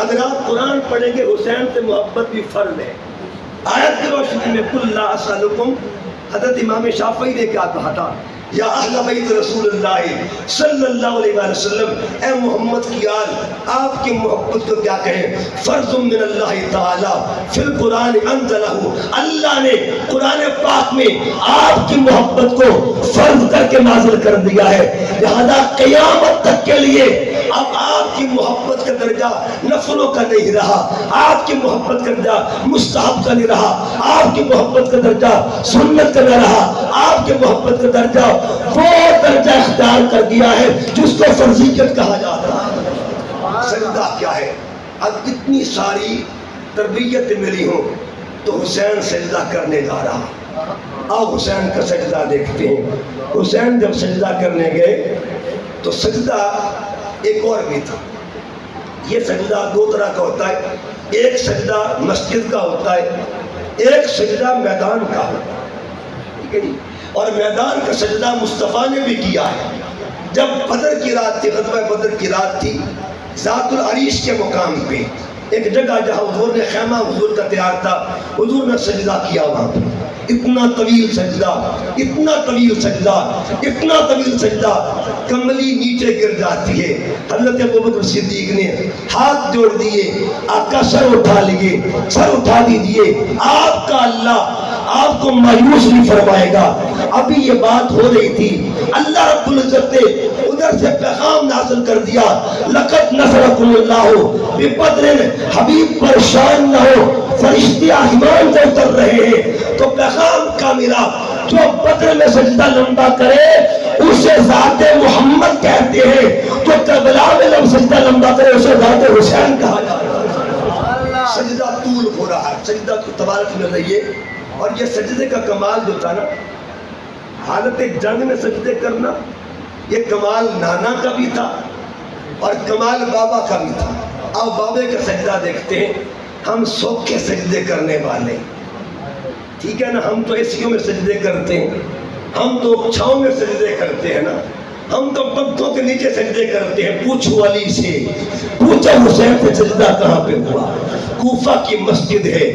اگر آپ قرآن پڑھیں گے حسین سے محبت بھی فرض ہے. آیت کی روشنی میں قُلْ لَا أَسْأَلُكُمْ, حضرت امام شافعی نے کیا کہا تھا؟ یا اہل بیت رسول اللہ صلی اللہ علیہ وسلم, اے محمد کی آل, آپ کی محبت کو کیا کہیں؟ فرض من اللہ تعالی فی القرآن انزلہ. اللہ نے قرآن پاک میں آپ کی محبت کو فرض کر کے نازل کر دیا ہے. لہذا قیامت تک کے لیے اب آپ کی محبت کا درجہ نفلوں کا نہیں رہا, آپ کی محبت کا درجہ مستحب کا نہیں رہا, آپ کی محبت کا درجہ سنت کا نہ رہا, آپ کی محبت کا درجہ وہ درجہ اختیار کر دیا ہے جس کو فرضیت کہا جاتا ہے. سجدہ کیا ہے؟ اب اتنی ساری تربیت ملی ہوں تو حسین سجدہ کرنے جا رہا. آؤ حسین کا سجدہ دیکھتے ہیں. حسین جب سجدہ کرنے گئے تو سجدہ ایک اور بھی تھا. یہ سجدہ 2 طرح کا ہوتا ہے, ایک سجدہ مسجد کا ہوتا ہے, ایک سجدہ میدان کا ہوتا ہے. ٹھیک ہے جی, اور میدان کا سجدہ مصطفیٰ نے بھی کیا ہے. جب بدر کی رات تھی, غزوہ بدر کی رات تھی, ذات العریش کے مقام پہ ایک جگہ جہاں حضور نے خیمہ حضور کا تیار تھا, حضور نے سجدہ کیا وہاں پہ. اتنا طویل سجدہ, اتنا طویل سجدہ, اتنا طویل سجدہ, کملی نیچے گر جاتی ہے. حضرت ابوبکر صدیق نے ہاتھ جوڑ دیے, آقا سر اٹھا لیے, سر اٹھا دیجئے, آپ کا اللہ آپ کو مایوس نہیں فرمائے گا. ابھی یہ بات ہو رہی تھی, اللہ رب العزت نے ادھر سے پیغام نازل کر دیا, لقد نصرکم اللہ ببدر. حبیب پریشان نہ ہو, فرشتے آسمان سے اتر رہے ہیں. تو پیغام کا ملا, جو بدر میں سجدہ لمبا کرے اسے ذات محمد کہتے ہیں, جو کربلا میں سجدہ لمبا کرے اسے ذات حسین کہا جاتا ہے. سجدہ طول ہو رہا ہے, سجدہ کو تبارک مل رہی ہے. اور یہ سجدے کا کمال جو تھا نا, حالت جنگ میں سجدے کرنا, یہ کمال نانا کا بھی تھا اور کمال بابا کا بھی تھا. اب بابے کا سجدہ دیکھتے ہیں. ہم سوکھے سجدے کرنے والے, ٹھیک ہے نا, ہم تو ایسیوں میں سجدے کرتے ہیں, ہم تو چھاؤں میں سجدے کرتے ہیں نا, ہم تو پتھروں کے نیچے سجدے کرتے ہیں. پوچھو علی سے, پوچھو حسین سے سجدہ کہاں پہ ہوا. کوفہ کی مسجد ہے,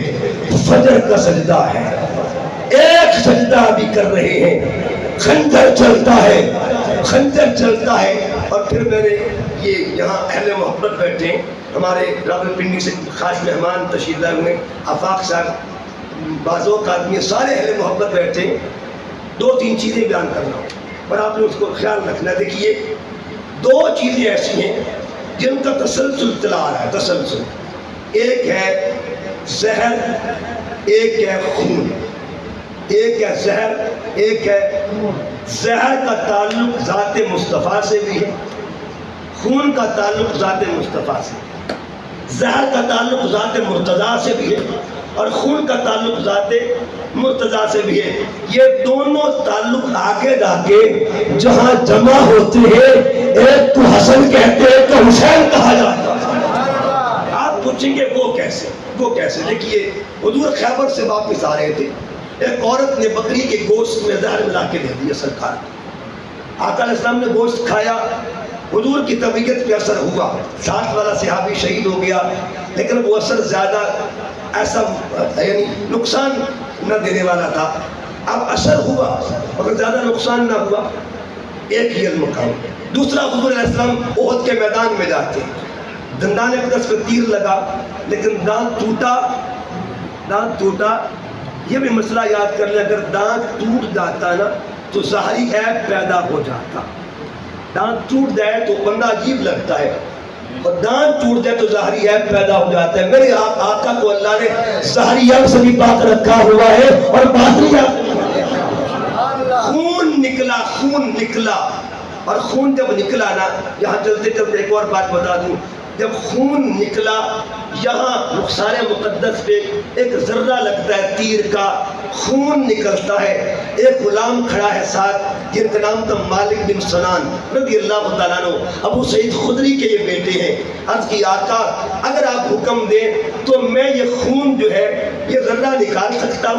فجر کا سجدہ ہے, ایک سجدہ بھی کر رہے ہیں, خنجر چلتا ہے, خنجر چلتا ہے. اور پھر میں نے یہ یہاں اہل محبت بیٹھے ہیں, ہمارے راولپنڈی سے خاص مہمان تشریف لائے ہوئے, آفاق صاحب, بازوق آدمی, سارے اہل محبت بیٹھے ہیں. 2-3 چیزیں بیان کرنا ہوں اور آپ نے اس کو خیال رکھنا. دیکھیے 2 چیزیں ایسی ہیں جن کا تسلسل چلا آ رہا ہے, تسلسل. ایک ہے زہر, ایک ہے خون. ایک ہے زہر, ایک ہے زہر. کا تعلق ذات مصطفیٰ سے بھی ہے, خون کا تعلق ذات مصطفیٰ سے, زہر کا تعلق ذات مرتضیٰ سے بھی ہے, اور خون کا تعلق ذات مرتضیٰ سے بھی ہے. یہ دونوں تعلق آگے جا کے جہاں جمع ہوتے ہیں ایک کو حسن کہتے ہیں ایک کو حسین کہا جاتا ہے. آپ پوچھیں گے وہ کیسے؟ دیکھیے حضور خیبر سے واپس آ رہے تھے, ایک عورت نے بکری کے گوشت میں زہر ملا کے دے دیا سرکار کو. آقا علیہ السلام نے گوشت کھایا, حضور کی طبیعت پہ اثر ہوا, ساتھ والا صحابی شہید ہو گیا, لیکن وہ اثر زیادہ ایسا یعنی نقصان نہ دینے والا تھا. اب اثر ہوا مگر زیادہ نقصان نہ ہوا. ایک ہی المقام. دوسرا, حضور علیہ السلام احد کے میدان میں جاتے, دندان اقدس پہ تیر لگا لیکن دانت ٹوٹا. یہ بھی مسئلہ یاد کر لیں, اگر دانت ٹوٹ جاتا نا تو ظاہری عیب پیدا ہو جاتا. دانت ٹوٹ جائے تو بندہ عجیب لگتا ہے, اور دانت ٹوٹ جائے تو ظاہری عیب پیدا ہو جاتا ہے. میرے آقا کو اللہ نے ظاہری عیب سے بھی پاک رکھا ہوا ہے اور باطنی عیب. خون نکلا, اور خون جب نکلا نا, یہاں چلتے چلتے ایک اور بات بتا دوں, جب خون نکلا یہاں رخسار مقدس پہ ایک ذرہ لگتا ہے تیر کا, خون نکلتا ہے. ایک غلام کھڑا ہے ساتھ جن کا نام تھا مالک بن سنان رضی اللہ تعالیٰ عنہ, ابو سعید خدری کے یہ بیٹے ہیں. عرض کی آقا اگر آپ حکم دیں تو میں یہ خون جو ہے یہ ذرہ نکال سکتا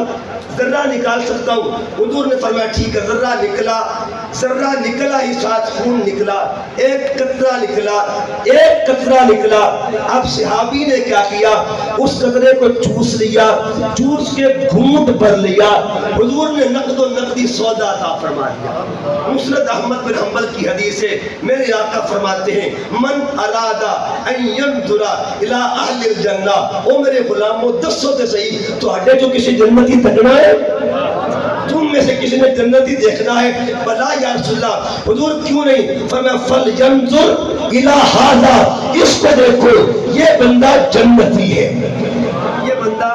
ہوں. حضور نے فرمایا ٹھیک ہے. ذرہ نکلا ہی ساتھ خون نکلا, ایک قطرہ نکلا. اب صحابی نے کیا کیا, اس قطرے کو چوس لیا, چوس کے گھونٹ بھر لیا. حضور نے نقد و نقدی سودا عطا فرما دیا. مسند احمد بن حنبل کی حدیث ہے, میرے آقا فرماتے ہیں من ارادہ ان ينظر الى اہل الجنہ, او میرے غلاموں دسو تے صحیح تو ہڈے جو کسی جنتی تکنا ہے, تم میں سے کسی نے جنتی دیکھنا ہے؟ بلا یا رسول اللہ. حضور کیوں نہیں؟ فرمایا فلینظر الی ھذا, اس کو دیکھو یہ بندہ جنتی ہے. یہ بندہ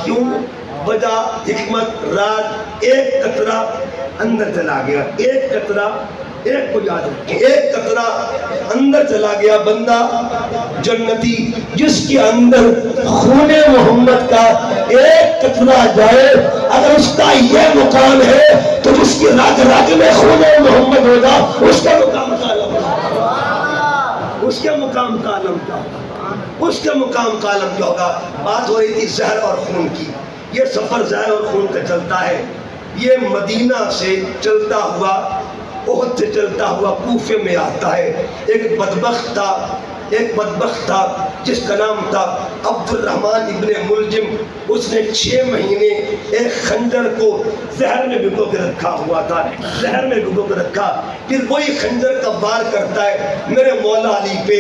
کیوں؟ وجہ, حکمت, راز. ایک قطرہ اندر چلا گیا, ایک کو یاد رکھیں, ایک قطرہ اندر چلا گیا, بندہ جنتی. جس کے اندر خون محمد کا ایک قطرہ جائے, اگر اس کا یہ مقام ہے تو جس کی رگ رگ میں خون محمد ہوگا اس کا مقام کا عالم ہوگا. اس کے مقام کا عالم کیا ہوگا. بات ہو رہی تھی زہر اور خون کی. یہ سفر زہر اور خون کا چلتا ہے. یہ مدینہ سے چلتا ہوا, احد سے چلتا ہوا کوفے میں آتا ہے. ایک بدبخت تھا جس کا نام تھا عبد الرحمن ابن ملجم. اس نے 6 مہینے ایک خنجر کو زہر میں بھگو کے رکھا ہوا تھا, پھر وہی خنجر کا وار کرتا ہے میرے مولا علی پہ.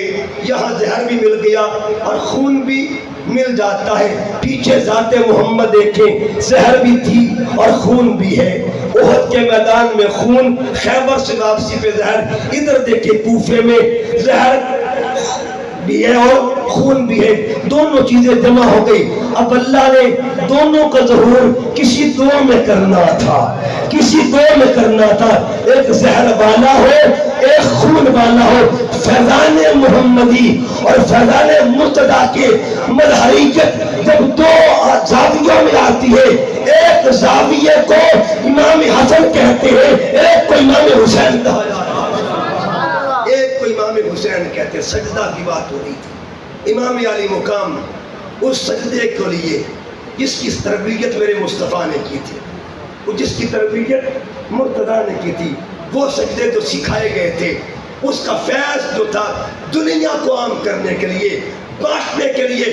یہاں زہر بھی مل گیا اور خون بھی مل جاتا ہے. پیچھے ذات محمد دیکھیں, زہر بھی تھی اور خون بھی ہے. احد کے میدان میں خون, خیبر سے واپسی پہ زہر. ادھر دیکھیں کوفے میں زہر بھی ہے اور خون بھی ہے, دونوں چیزیں جمع ہو گئی. اب اللہ نے دونوں کا ظہور کسی دو میں کرنا تھا, ایک زہر والا ہو ایک خون والا ہو. فیضان محمدی اور فیضان مرتضیٰ کے مظہریت جب دو زاویوں میں آتی ہے, ایک زاویے کو امام حسن کہتے ہیں, ایک کو امام حسین کہا جاتا ہے. امام حسین کہتے ہیں. سجدہ کی بات ہو رہی تھی. امام علی مقام اس سجدے کے لیے جس کی تربیت میرے مصطفیٰ نے کی تھی, جس کی تربیت مرتضیٰ نے کی تھی, وہ سجدے جو سکھائے گئے تھے, اس کا فیض جو تھا دنیا کو عام کرنے کے لیے, بانٹنے کے لیے,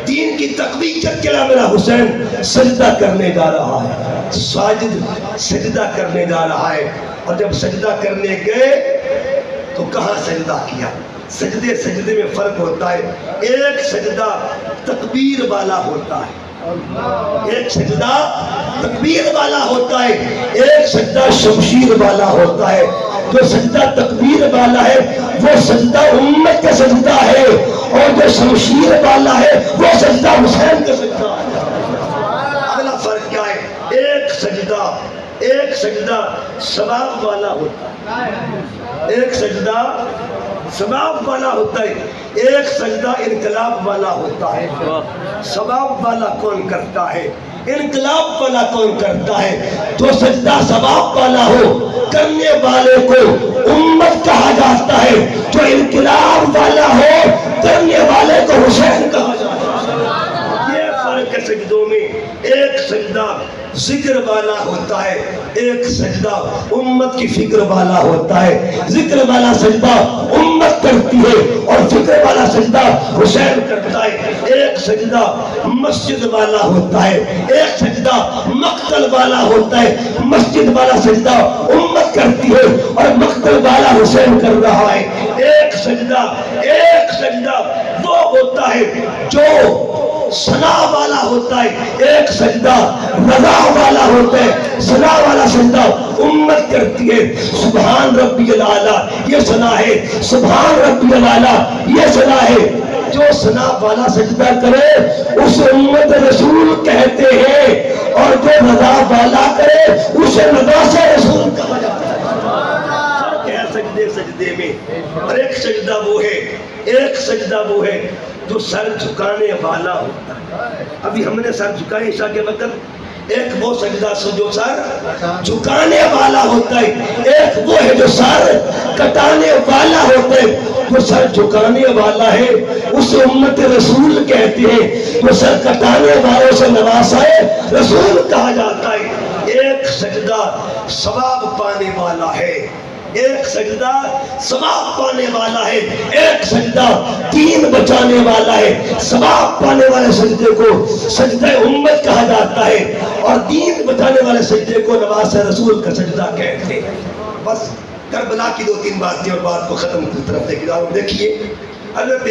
دین کی تقویت کے لیے میرا حسین سجدہ کرنے جا رہا ہے. ساجد سجدہ کرنے جا رہا ہے. اور جب سجدہ کرنے گئے تو کہاں سجدہ کیا؟ سجدے میں فرق ہوتا ہے. ایک سجدہ تکبیر والا ہوتا ہے, ایک سجدہ تکبیر والا ہوتا ہے, ایک سجدہ شمشیر والا ہوتا ہے. جو سجدہ تکبیر والا ہے وہ سجدہ امت کا سجدہ ہے, اور جو شمشیر والا ہے وہ سجدہ حسین کا سجدہ ہے. اگلا فرق کیا ہے؟ ایک سجدہ ثواب والا ہوتا ہے, ایک سجدہ ثواب والا ہوتا ہے، ایک سجدہ انقلاب والا ہوتا ہے۔ ثواب والا کون کرتا ہے؟ انقلاب والا کون کرتا ہے؟ جو سجدہ ثواب والا ہو کرنے والے کو امت کہا جاتا ہے، جو انقلاب والا ہو کرنے والے کو حسین کہا جاتا ہے۔ یہ فرق ہے سجدوں میں، ایک سجدہ ذکر والا ہوتا ہے، ایک سجدہ امت کی فکر والا ہوتا ہے۔ ذکر والا سجدہ امت کرتی ہے اور فکر والا سجدہ حسین کرتا ہے۔ ایک سجدہ مسجد والا ہوتا ہے، ایک سجدہ مقتل والا ہوتا ہے۔ مسجد والا سجدہ امت کرتی ہے اور مقتل والا حسین کر رہا ہے۔ ایک سجدہ وہ ہوتا ہے جو ثنا والا ہوتا ہے، ایک سجدہ رضا والا ہوتا ہے۔ ثنا والا سجدہ امت کرتی ہے، سبحان ربی الاعلی یہ ثنا ہے، سبحان ربی الاعلی یہ ثنا ہے۔ جو ثنا والا سجدہ کرے اسے امت رسول کہتے ہیں، اور جو رضا والا کرے اسے رضا سے رسول کہا جاتا ہے۔ فرق ہے سجدے میں، اور ایک سجدہ وہ ہے جو سر جھکانے والا ہوتا ہے۔ ابھی ہم نے سر جھکائے عشاء کے وقت، ایک وہ سجدہ جو سر جھکانے والا ہوتا ہے، ایک وہ ہے جو سر کٹانے والا ہوتا ہے۔ جو سر جھکانے والا ہے اسے امت رسول کہتے ہیں، جو سر کٹانے والوں سے نواسا ہے رسول کہا جاتا ہے۔ ایک سجدہ ثواب پانے والا ہے، ایک سجدہ ثواب پانے والا ہے، ایک سجدہ دین بچانے والا ہے۔ ثواب پانے والے سجدے کو سجدہ امت کہا جاتا ہے، اور دین بچانے والے سجدے کو نواز رسول کا سجدہ کہتے ہیں۔ بس کربلا کی 2-3 باتیں اور بات کو ختم کی طرف لے کے جاؤں۔ دیکھیے حضرت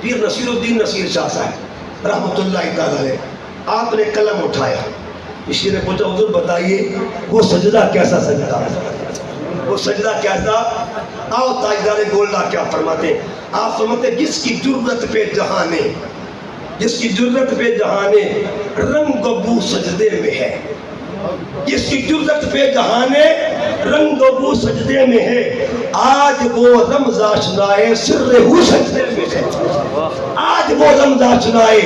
پیر نصیر الدین نصیر شاہ صاحب رحمۃ اللہ تعالی علیہ، آپ نے قلم اٹھایا، کسی نے پوچھا حضور بتائیے وہ سجدہ کیسا سجدہ ہے، وہ سجدہ کیسا؟ آؤ تاجدار گولڈا کیا فرماتے ہیں؟ آپ فرماتے ہیں جس کی جرت پہ جہانے، جس کی جرت پہ جہانے رنگ و بو سجدے میں ہے، جس کی جرت پہ جہانے رنگ و بو سجدے میں ہے، آج وہ رمز آشنائے سر ہو سجدے میں ہے، آج وہ رمز آشنائے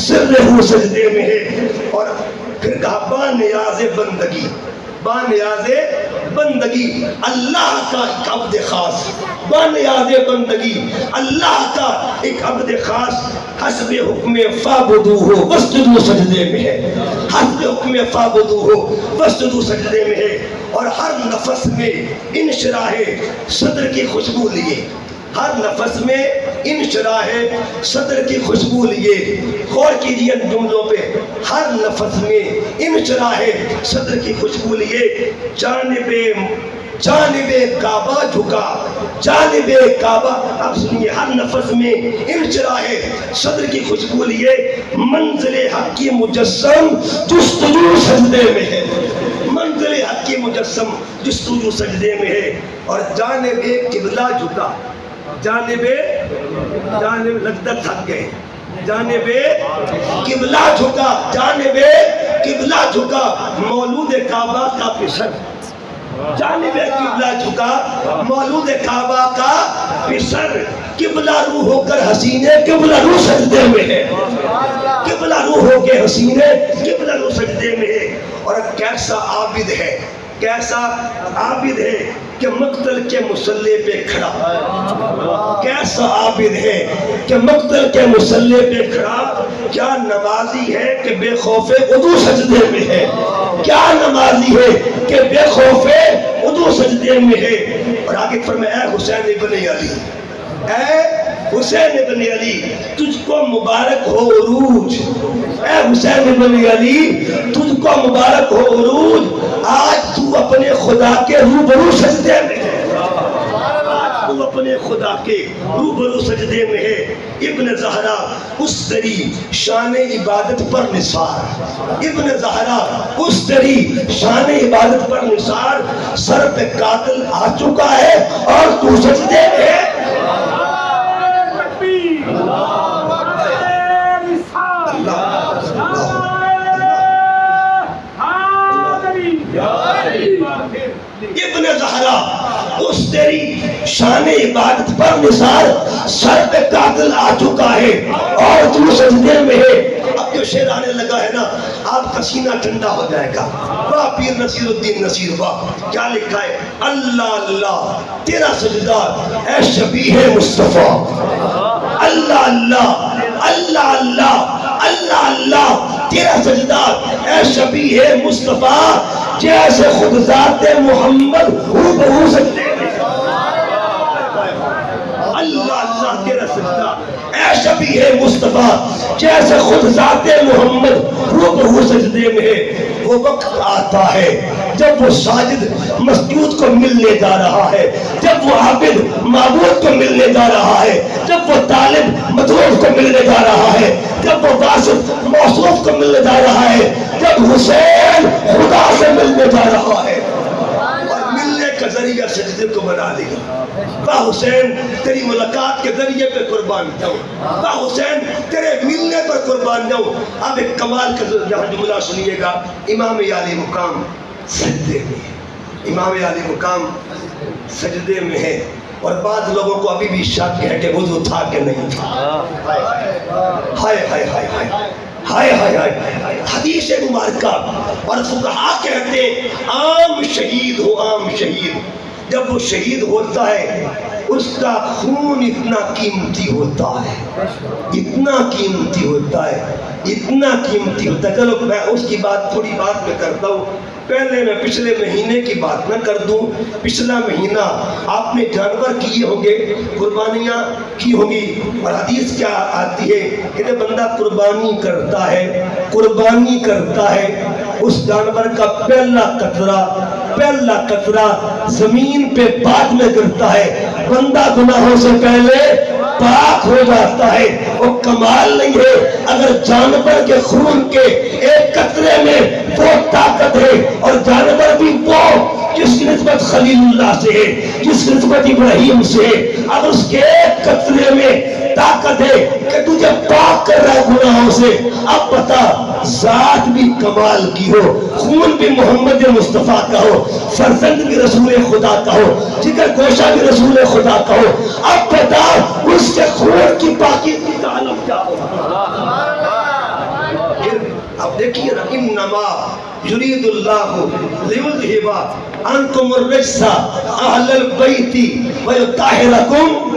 سر ہو سجدے میں ہے۔ اور پھر کہا با نیاز بندگی، با نیاز بندگی اللہ کا ایک عبد خاص، با نیاز بندگی اللہ کا ایک عبد خاص، حسب حکم فعبدوہ واسجدوا سجدے میں ہے، حسب حکم فعبدوہ واسجدوا سجدے میں ہے۔ اور ہر نفس میں انشراح صدر کی خوشبو لیے، ہر نفس میں انشراح صدر کی خوشبو لیے، غور کیجئے ان جملوں پہ، ہر نفس میں انشراح صدر کی خوشبو لیے، جانب کعبہ جھکا، جانب کعبہ، اب سنیے، ہر نفس میں انشراح صدر کی خوشبو لیے، منزل حق کی مجسم جستجو سجدے میں ہے، منزل حق کی مجسم جستجو سجدے میں ہے۔ اور جانب قبلہ جھکا، جانب لگتا تھک گئے، جانب قبلہ جھکا، جانب قبلہ جھکا، مولود کعبہ کا پسر، جانب قبلہ جھکا، مولود کعبہ کا پسر، قبلہ رو ہو کر حسینے قبلہ رو سجدے میں ہے، قبلہ رو ہو کے حسینے قبلہ رو سجدے میں ہے۔ اور کیسا عابد ہے، کیسا عابد ہے کہ مقتل کے مصلی پہ کھڑا، کیسا عابد ہے کہ مقتل کے مصلی پہ کھڑا، کیا نمازی ہے کہ بے خوف عدو سجدے میں ہے، کیا نمازی ہے کہ بے خوف عدو سجدے میں ہے۔ اور آگے فرمایا اے حسین ابن علی، اے حسین ابن علی تجھ کو مبارک ہو عروج، اے حسین ابن علی تجھ کو مبارک ہو عروج، آج تو اپنے خدا کے روبرو سجدے میں ہے، آج تو اپنے خدا کے روبرو سجدے میں ہے۔ ابن زہرا اس تری شان عبادت پر نثار، ابن زہرا اس تری شان عبادت پر نثار، سر پہ قاتل آ چکا ہے اور تو سجدے میں ہے۔ ابن زہرا اس تیری شان عبادت پر نثار سر پہ قاتل آ چکا ہے اور تو سجدے میں ہے. اب جو شعر آنے لگا ہے نا آپ کا سینہ ٹھنڈا ہو جائے گا. واہ پیر نصیر الدین نصیر واہ, کیا لکھا ہے؟ اللہ اللہ تیرا سجدہ اے شبیہ مصطفیٰ, اللہ اللہ اللہ اللہ اللہ اللہ تیرا سجدہ اے شبیہ مصطفیٰ جیسے خود ذات محمد ہو بہو سجدے میں. اللہ اللہ تیرا سجدہ اے شبیہ مصطفیٰ جیسے خود ذات محمد ہو بہو سجدے میں ہے. وہ وقت آتا ہے جب وہ ساجد مسجود کو ملنے جا رہا ہے, جب وہ عابد معبود کو ملنے جا رہا ہے, جب وہ طالب مطلوب کو ملنے جا رہا ہے, جب وہ واصف موصوف کو ملنے جا رہا ہے, جب حسین خدا سے ملنے جا رہا ہے اور ملنے کا ذریعہ سجدے کو بنا لیا. واہ حسین تیری ملاقات کے ذریعے پہ قربان جاؤں, واہ حسین تیرے ملنے پر قربان جاؤں. اب ایک کمال کا یہاں جملہ سنیے گا, امام عالی مقام سجدے میں ہے, امام عالی مقام سجدے میں ہے. اور بعض لوگوں کو ابھی بھی شک ہے کہ وضو تھا کہ نہیں تھا. ہائے ہائے ہائے ہائے ہائے ہائے ہائے. حدیث مبارکہ اور فقہا کہتے ہیں عام شہید ہو, عام شہید جب وہ شہید ہوتا ہے اس کا خون اتنا قیمتی ہوتا ہے, اتنا قیمتی ہوتا ہے, اتنا قیمتی ہوتا ہے. چلو میں اس کی بات تھوڑی بات میں کرتا ہوں. پہلے میں پچھلے مہینے کی بات نہ کر دوں. پچھلا مہینہ آپ نے جانور کیے ہوں گے, قربانیاں کی ہوں گی, اور حدیث کیا آتی ہے کہ جب بندہ قربانی کرتا ہے, قربانی کرتا ہے, اس جانور کا پہلا قطرہ زمین پہ بعد میں گرتا ہے, بندہ گناہوں سے پہلے پاک ہو جاتا ہے. وہ کمال نہیں ہے اگر جانور کے خون کے ایک قطرے میں وہ طاقت ہے, اور جانور بھی وہ جس کی نسبت خلیل اللہ سے ہے, جس کی نسبت ابراہیم سے ہے, اگر اس کے ایک قطرے میں طاقت ہے کہ تجھے پاک کر رہا ہے گناہوں سے. اب بتا ذات بھی کمال کی ہو, خون بھی محمد مصطفیٰ کا ہو, فرزند بھی رسول خدا کا ہو, جگر گوشہ بھی رسول خدا کا ہو, اب بتا اس کے خون کی پاکیزگی کا عالم کیا ہو. اب دیکھیے نا, انما یرید اللہ لیذھب عنکم الرجس اہل البیت ویطہرکم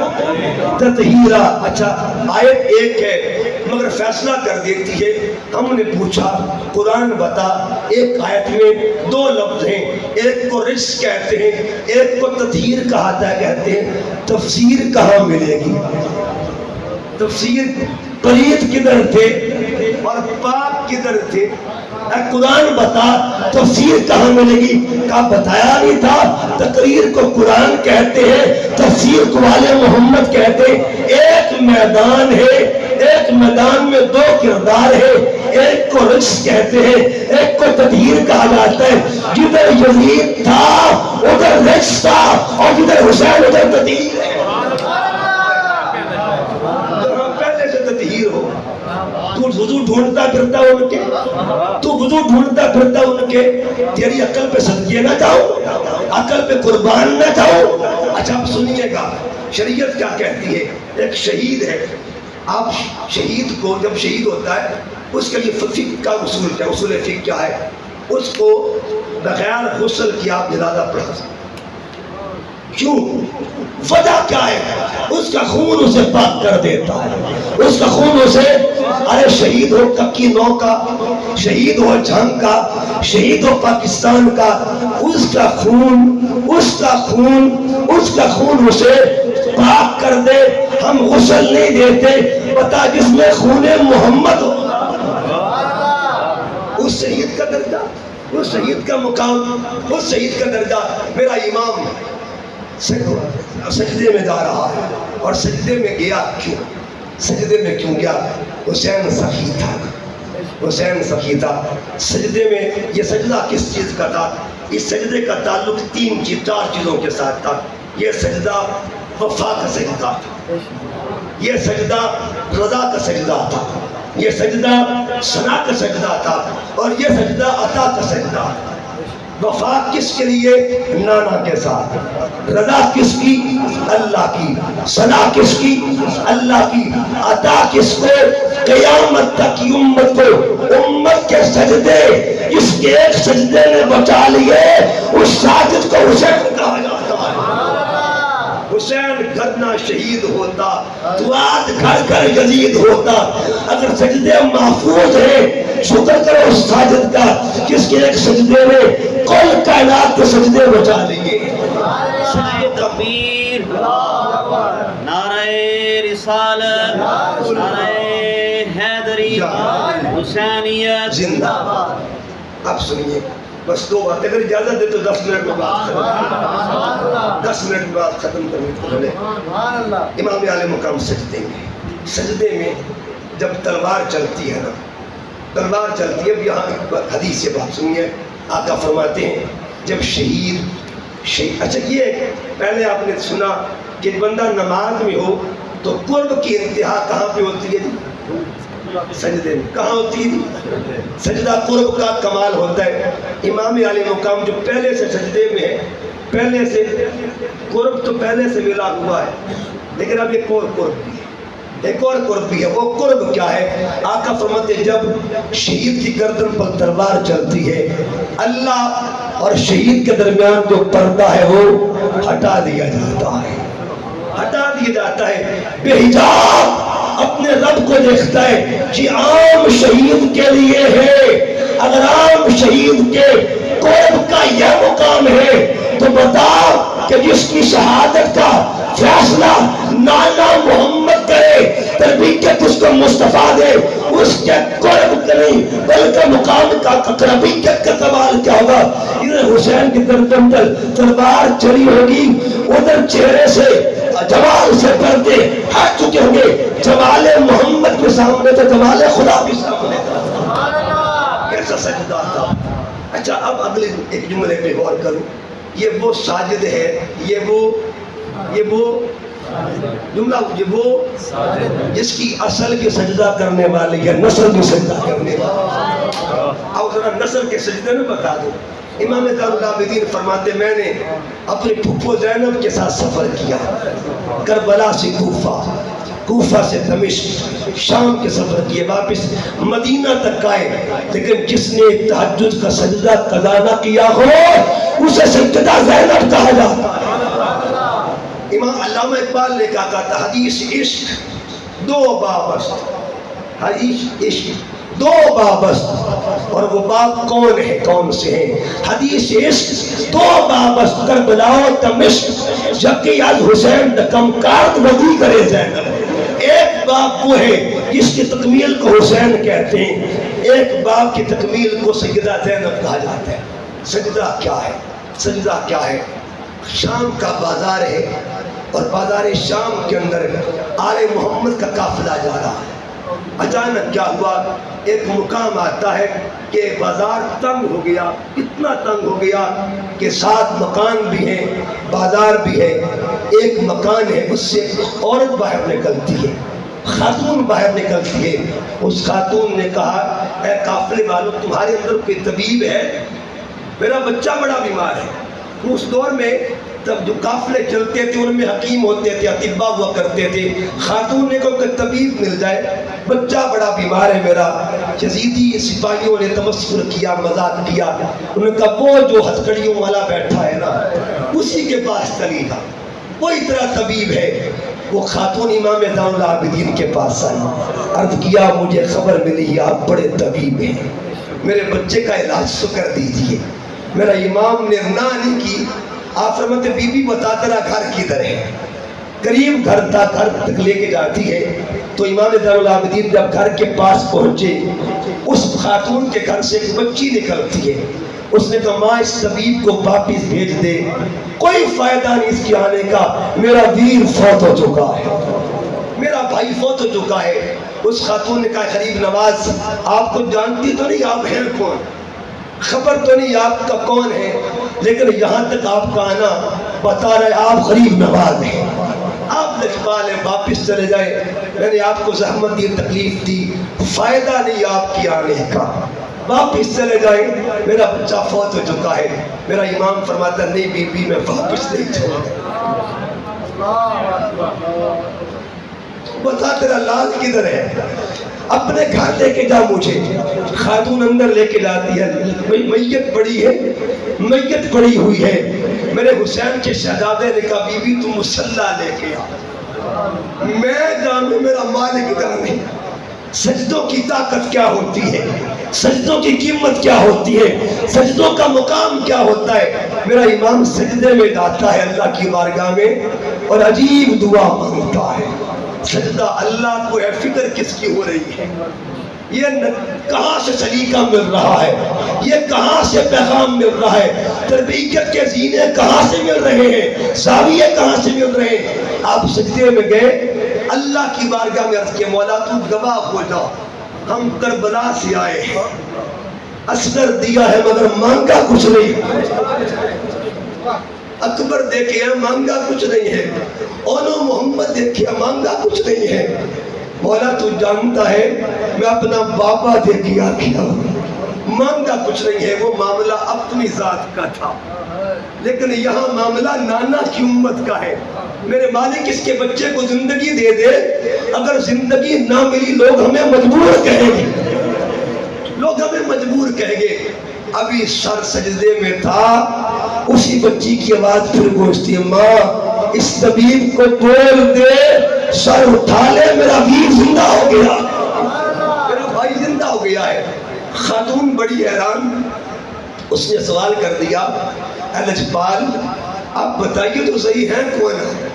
تطہیرا. اچھا آیت ایک ہے مگر فیصلہ کر دیتی ہے. ہم نے پوچھا قرآن بتا, ایک آیت میں دو لفظ ہیں, ایک کو رجس کہتے ہیں, ایک کو تطہیر کہتا ہے کہتے ہیں. تفسیر کہاں ملے گی؟ تفسیر پلید کدھر تھے اور پاک کدھر تھے؟ قرآن بتا تفسیر کہاں ملے گی؟ کہا بتایا نہیں تھا. تقریر کو قرآن کہتے ہیں, تفسیر کو والے محمد کہتے ہیں. ایک میدان ہے, ایک میدان میں دو کردار ہے, ایک کو رجس کہتے ہیں, ایک کو تطہیر کہا جاتا ہے. جدھر یزید تھا ادھر رجس تھا, اور جدھر حسین ادھر تطہیر ہے. پہلے سے تطہیر ہو, تو وضو ڈھونڈتا پھرتا ان کے, تو وضو ڈھونڈتا پھرتا ان کے, تیری عقل پہ صدقے نہ جاؤ, عقل پہ قربان نہ جاؤ. اچھا اب سنیے گا شریعت کیا کہتی ہے. ایک شہید ہے, آپ شہید کو جب شہید ہوتا ہے اس کے لیے فقہ کا اصول کیا, اصول فقہ کیا ہے؟ اس کو بغیر غسل کیا آپ جنازہ پڑھا سکتے. کیوں؟ وجہ کیا ہے؟ اس کا خون اسے پاک کر دیتا ہے, اس کا خون اسے, ارے شہید ہو ککی نو کا, شہید ہو جھنگ کا, شہید ہو پاکستان کا, اس کا خون اسے پاک کر دے. ہم غسل نہیں دیتے, بتا جس میں خون محمد ہو, اس شہید کا درجہ, اس شہید کا مقام, اس شہید کا درجہ. میرا امام سجدے میں جا رہا ہے, اور سجدے میں گیا کیوں؟ سجدے میں کیوں گیا؟ حسین سخی تھا, حسین سخی تھا. سجدے میں یہ سجدہ کس چیز کا تھا؟ اس سجدے کا تعلق چار چیزوں کے ساتھ تھا. یہ سجدہ وفا کا سجدہ تھا, یہ سجدہ رضا کا سجدہ تھا, یہ سجدہ ثنا کا سجدہ تھا, اور یہ سجدہ عطا کا سجدہ تھا. وفا کس کے لیے؟ نانا کے ساتھ. رضا کس کی؟ اللہ کی. صدا کس کی؟ اللہ کی. عطا کس کو؟ قیامت تک کی امت کو. امت کے سجدے جس کے ایک سجدے نے بچا لیے اس ساجد کو حسین کہا جاتا ہے. حسین گھرنا شہید ہوتا تو آج گھر گھر یزید ہوتا. اگر سجدے محفوظ ہیں شکر کرو اس ساجد کا جس کے ایک سجدے میں کل کائنات کے سجدے بچا لیے. نعرہ تکبیر، نعرہ رسالت، نعرہ حیدری، حسینیت زندہ باد. اب سنیے بس دو باتیں، اگر اجازت دے تو 10 منٹ میں بات ختم. 10 منٹ میں بات ختم کرنے کو بولے. امام عالی مقام سجدے میں جب تلوار چلتی ہے نا، تلوار چلتی ہے. اب یہاں حدیث سے بات سنیے. آقا فرماتے ہیں جب شہید اچھا یہ پہلے آپ نے سنا کہ بندہ نماز میں ہو تو قرب کی انتہا کہاں پہ ہوتی ہے؟ سجدے میں. کہاں ہوتی ہے؟ سجدہ قرب کا کمال ہوتا ہے. امام عالی مقام جو پہلے سے سجدے میں ہے، پہلے سے قرب تو پہلے سے ملا ہوا ہے، لیکن اب ایک اور قرب بھی ہے، ایک اور قرب بھی ہے. وہ قرب کیا ہے؟ آقا فرماتے جب شہید کی گردن پر تلوار چلتی ہے اللہ اور شہید کے درمیان جو پردہ ہے وہ ہٹا دیا جاتا ہے، ہٹا دیا جاتا ہے. بے حجاب اپنے رب کو دیکھتا ہے کہ عام شہید کے لیے ہے. اگر عام شہید کے قرب کا یہ مقام ہے تو بتاؤ کہ جس کی شہادت کا فیصلہ نانا محمد کرے، تربیت اس کو مصطفیٰ دے، اس کے قرب کا نہیں بلکہ مقام کا اقربیت کا کمال کیا ہوگا. ادھر حسین کی گردن پر تلوار چلی ہوگی، ادھر چہرے سے جمال سے پردے ہٹ چکے ہوں گے. جمال محمد کے سامنے تو جمال خدا بھی سامنے تھا. کیسا سجدہ تھا. اچھا اب اگلے ایک جملے پہ غور کرو. یہ وہ ساجد ہے، یہ وہ جملہ، یہ وہ جس کی اصل کے سجدہ کرنے والی ہے، نسل کے سجدہ کرنے والی. اب ذرا نسل کے سجدے میں بتا دو. امام زین العابدین فرماتے میں نے اپنی پھپھو زینب کے ساتھ سفر کیا، کربلا سے کوفہ، کوفہ سے دمشق، شام کے سفر کیے، واپس مدینہ تک آئے. لیکن جس نے تہجد کا سجدہ قضا نہ کیا ہو اسے سجدہ زینب کہا جاتا ہے. امام علامہ اقبال نے کہا تھا حدیث عشق دو بابست، حدیث عشق دو بابست، اور وہ باب کون ہے، کون سے ہیں؟ حدیث عشق دو بابست، کربلا و دمشق، جبکہ آج حسین کم کارد وزی کرے زینب. ایک باب وہ ہے جس کی تکمیل کو حسین کہتے ہیں، ایک باب کی تکمیل کو سیدہ زینب کہا جاتا ہے. سجدہ کیا ہے؟ سجدہ کیا ہے؟ شام کا بازار ہے اور بازار شام کے اندر آل محمد کا قافلہ جا رہا ہے. اچانک کیا ہوا، ایک مقام آتا ہے کہ بازار تنگ ہو گیا، اتنا تنگ ہو گیا کہ 7 مکان بھی ہیں، بازار بھی ہے. ایک مکان ہے اس سے عورت باہر نکلتی ہے، خاتون باہر نکلتی ہے. اس خاتون نے کہا اے قافلے والوں تمہارے اندر کوئی طبیب ہے؟ میرا بچہ بڑا بیمار ہے. اس دور میں تب جو قافلے چلتے تھے ان میں حکیم ہوتے تھے، اطباء ہوا کرتے تھے. خاتون نے کہا کہ طبیب مل جائے، بچہ بڑا بیمار ہے میرا. یزیدی سپاہیوں نے تمسخر کیا، مذاق کیا. انہوں نے کہا وہ جو ہتھکڑیوں والا بیٹھا ہے نا اسی کے پاس چلی جا، وہ اتنا طبیب ہے. وہ خاتون امام زین العابدین کے پاس آئی، عرض کیا مجھے خبر ملی آپ بڑے طبیب ہیں، میرے بچے کا علاج تو کر دیجئے. میرا امام نے نہ نہیں کی. آپ فرماتے بی بی بتا تیرا گھر کدھر ہے؟ قریب گھر تک لے کے جاتی ہے. تو امام زین العابدین جب گھر کے پاس پہنچے، اس خاتون کے گھر سے ایک بچی نکلتی ہے. اس نے کہا ماں اس طبیب کو واپس بھیج دے، کوئی فائدہ نہیں اس کے آنے کا، میرا ویر فوت ہو چکا ہے، میرا بھائی فوت ہو چکا ہے. اس خاتون نے کہا غریب نواز آپ کو جانتی تو نہیں آپ ہیں کون، خبر تو نہیں آپ کا کون ہے، لیکن یہاں تک آپ کا آنا بتا رہے آپ غریب نواز ہیں، آپ لجپال ہیں، واپس چلے جائے. میں نے آپ کو زحمت دی، تکلیف دی، فائدہ نہیں آپ کی آنے کا. واپس چلے جائیں، میرا بچہ فوت ہو چکا ہے۔ میرا امام فرماتا نہیں بی بی میں واپس نہیں چھوڑوں گا۔ بتا تیرا لاج کدھر ہے؟ اپنے گھر لے کے جا مجھے۔ خاتون اندر لے کے جاتی ہے، میت پڑی ہے، میت پڑی ہوئی ہے۔ میرے حسین کے شہزادے نے کہا بی بی تم مصلی لے کے آ۔ میں جانوں میرا مالک جانے سجدوں کی طاقت کیا ہوتی ہے، سجدوں کی قیمت کیا ہوتی ہے، سجدوں کا مقام کیا ہوتا ہے۔ میرا امام سجدے میں جاتا ہے اللہ کی بارگاہ میں اور عجیب دعا مانگتا ہے۔ سجدہ اللہ کو ہے، فکر کس کی ہو رہی ہے، یہ کہاں سے سلیقہ مل رہا ہے، یہ کہاں سے پیغام مل رہا ہے، تربیت کے زینے کہاں سے مل رہے ہیں، زاویے کہاں سے مل رہے ہیں۔ آپ سجدے میں گئے، اللہ کی بارگاہ میں عرض کیا مولا تو گواہ ہو جا، ہم کربلا سے آئے ہیں، اصغر دیا ہے مگر مانگا کچھ نہیں، اکبر دیکھے مانگا کچھ نہیں ہے، اونو محمد دیکھے مانگا کچھ نہیں ہے۔ مولا تو جانتا ہے میں اپنا بابا دیکھے آکھیا مانگا کچھ نہیں ہے، وہ معاملہ اپنی ذات کا تھا، لیکن یہاں معاملہ نانا کی امت کا ہے۔ میرے مالک اس کے بچے کو زندگی دے دے، اگر زندگی نہ ملی لوگ ہمیں مجبور کہیں گے، لوگ ہمیں مجبور کہیں گے۔ ابھی سر سجدے میں تھا، اسی بچی کی آواز پھر گوشتی ماں اس طبیب کو بول دے سر اٹھا لے میرا ویر زندہ ہو گیا، میرا بھائی زندہ ہو گیا ہے۔ خاتون بڑی حیران، اس نے سوال کر دیا اے لجپال آپ بتائیے تو صحیح ہیں کون ہے،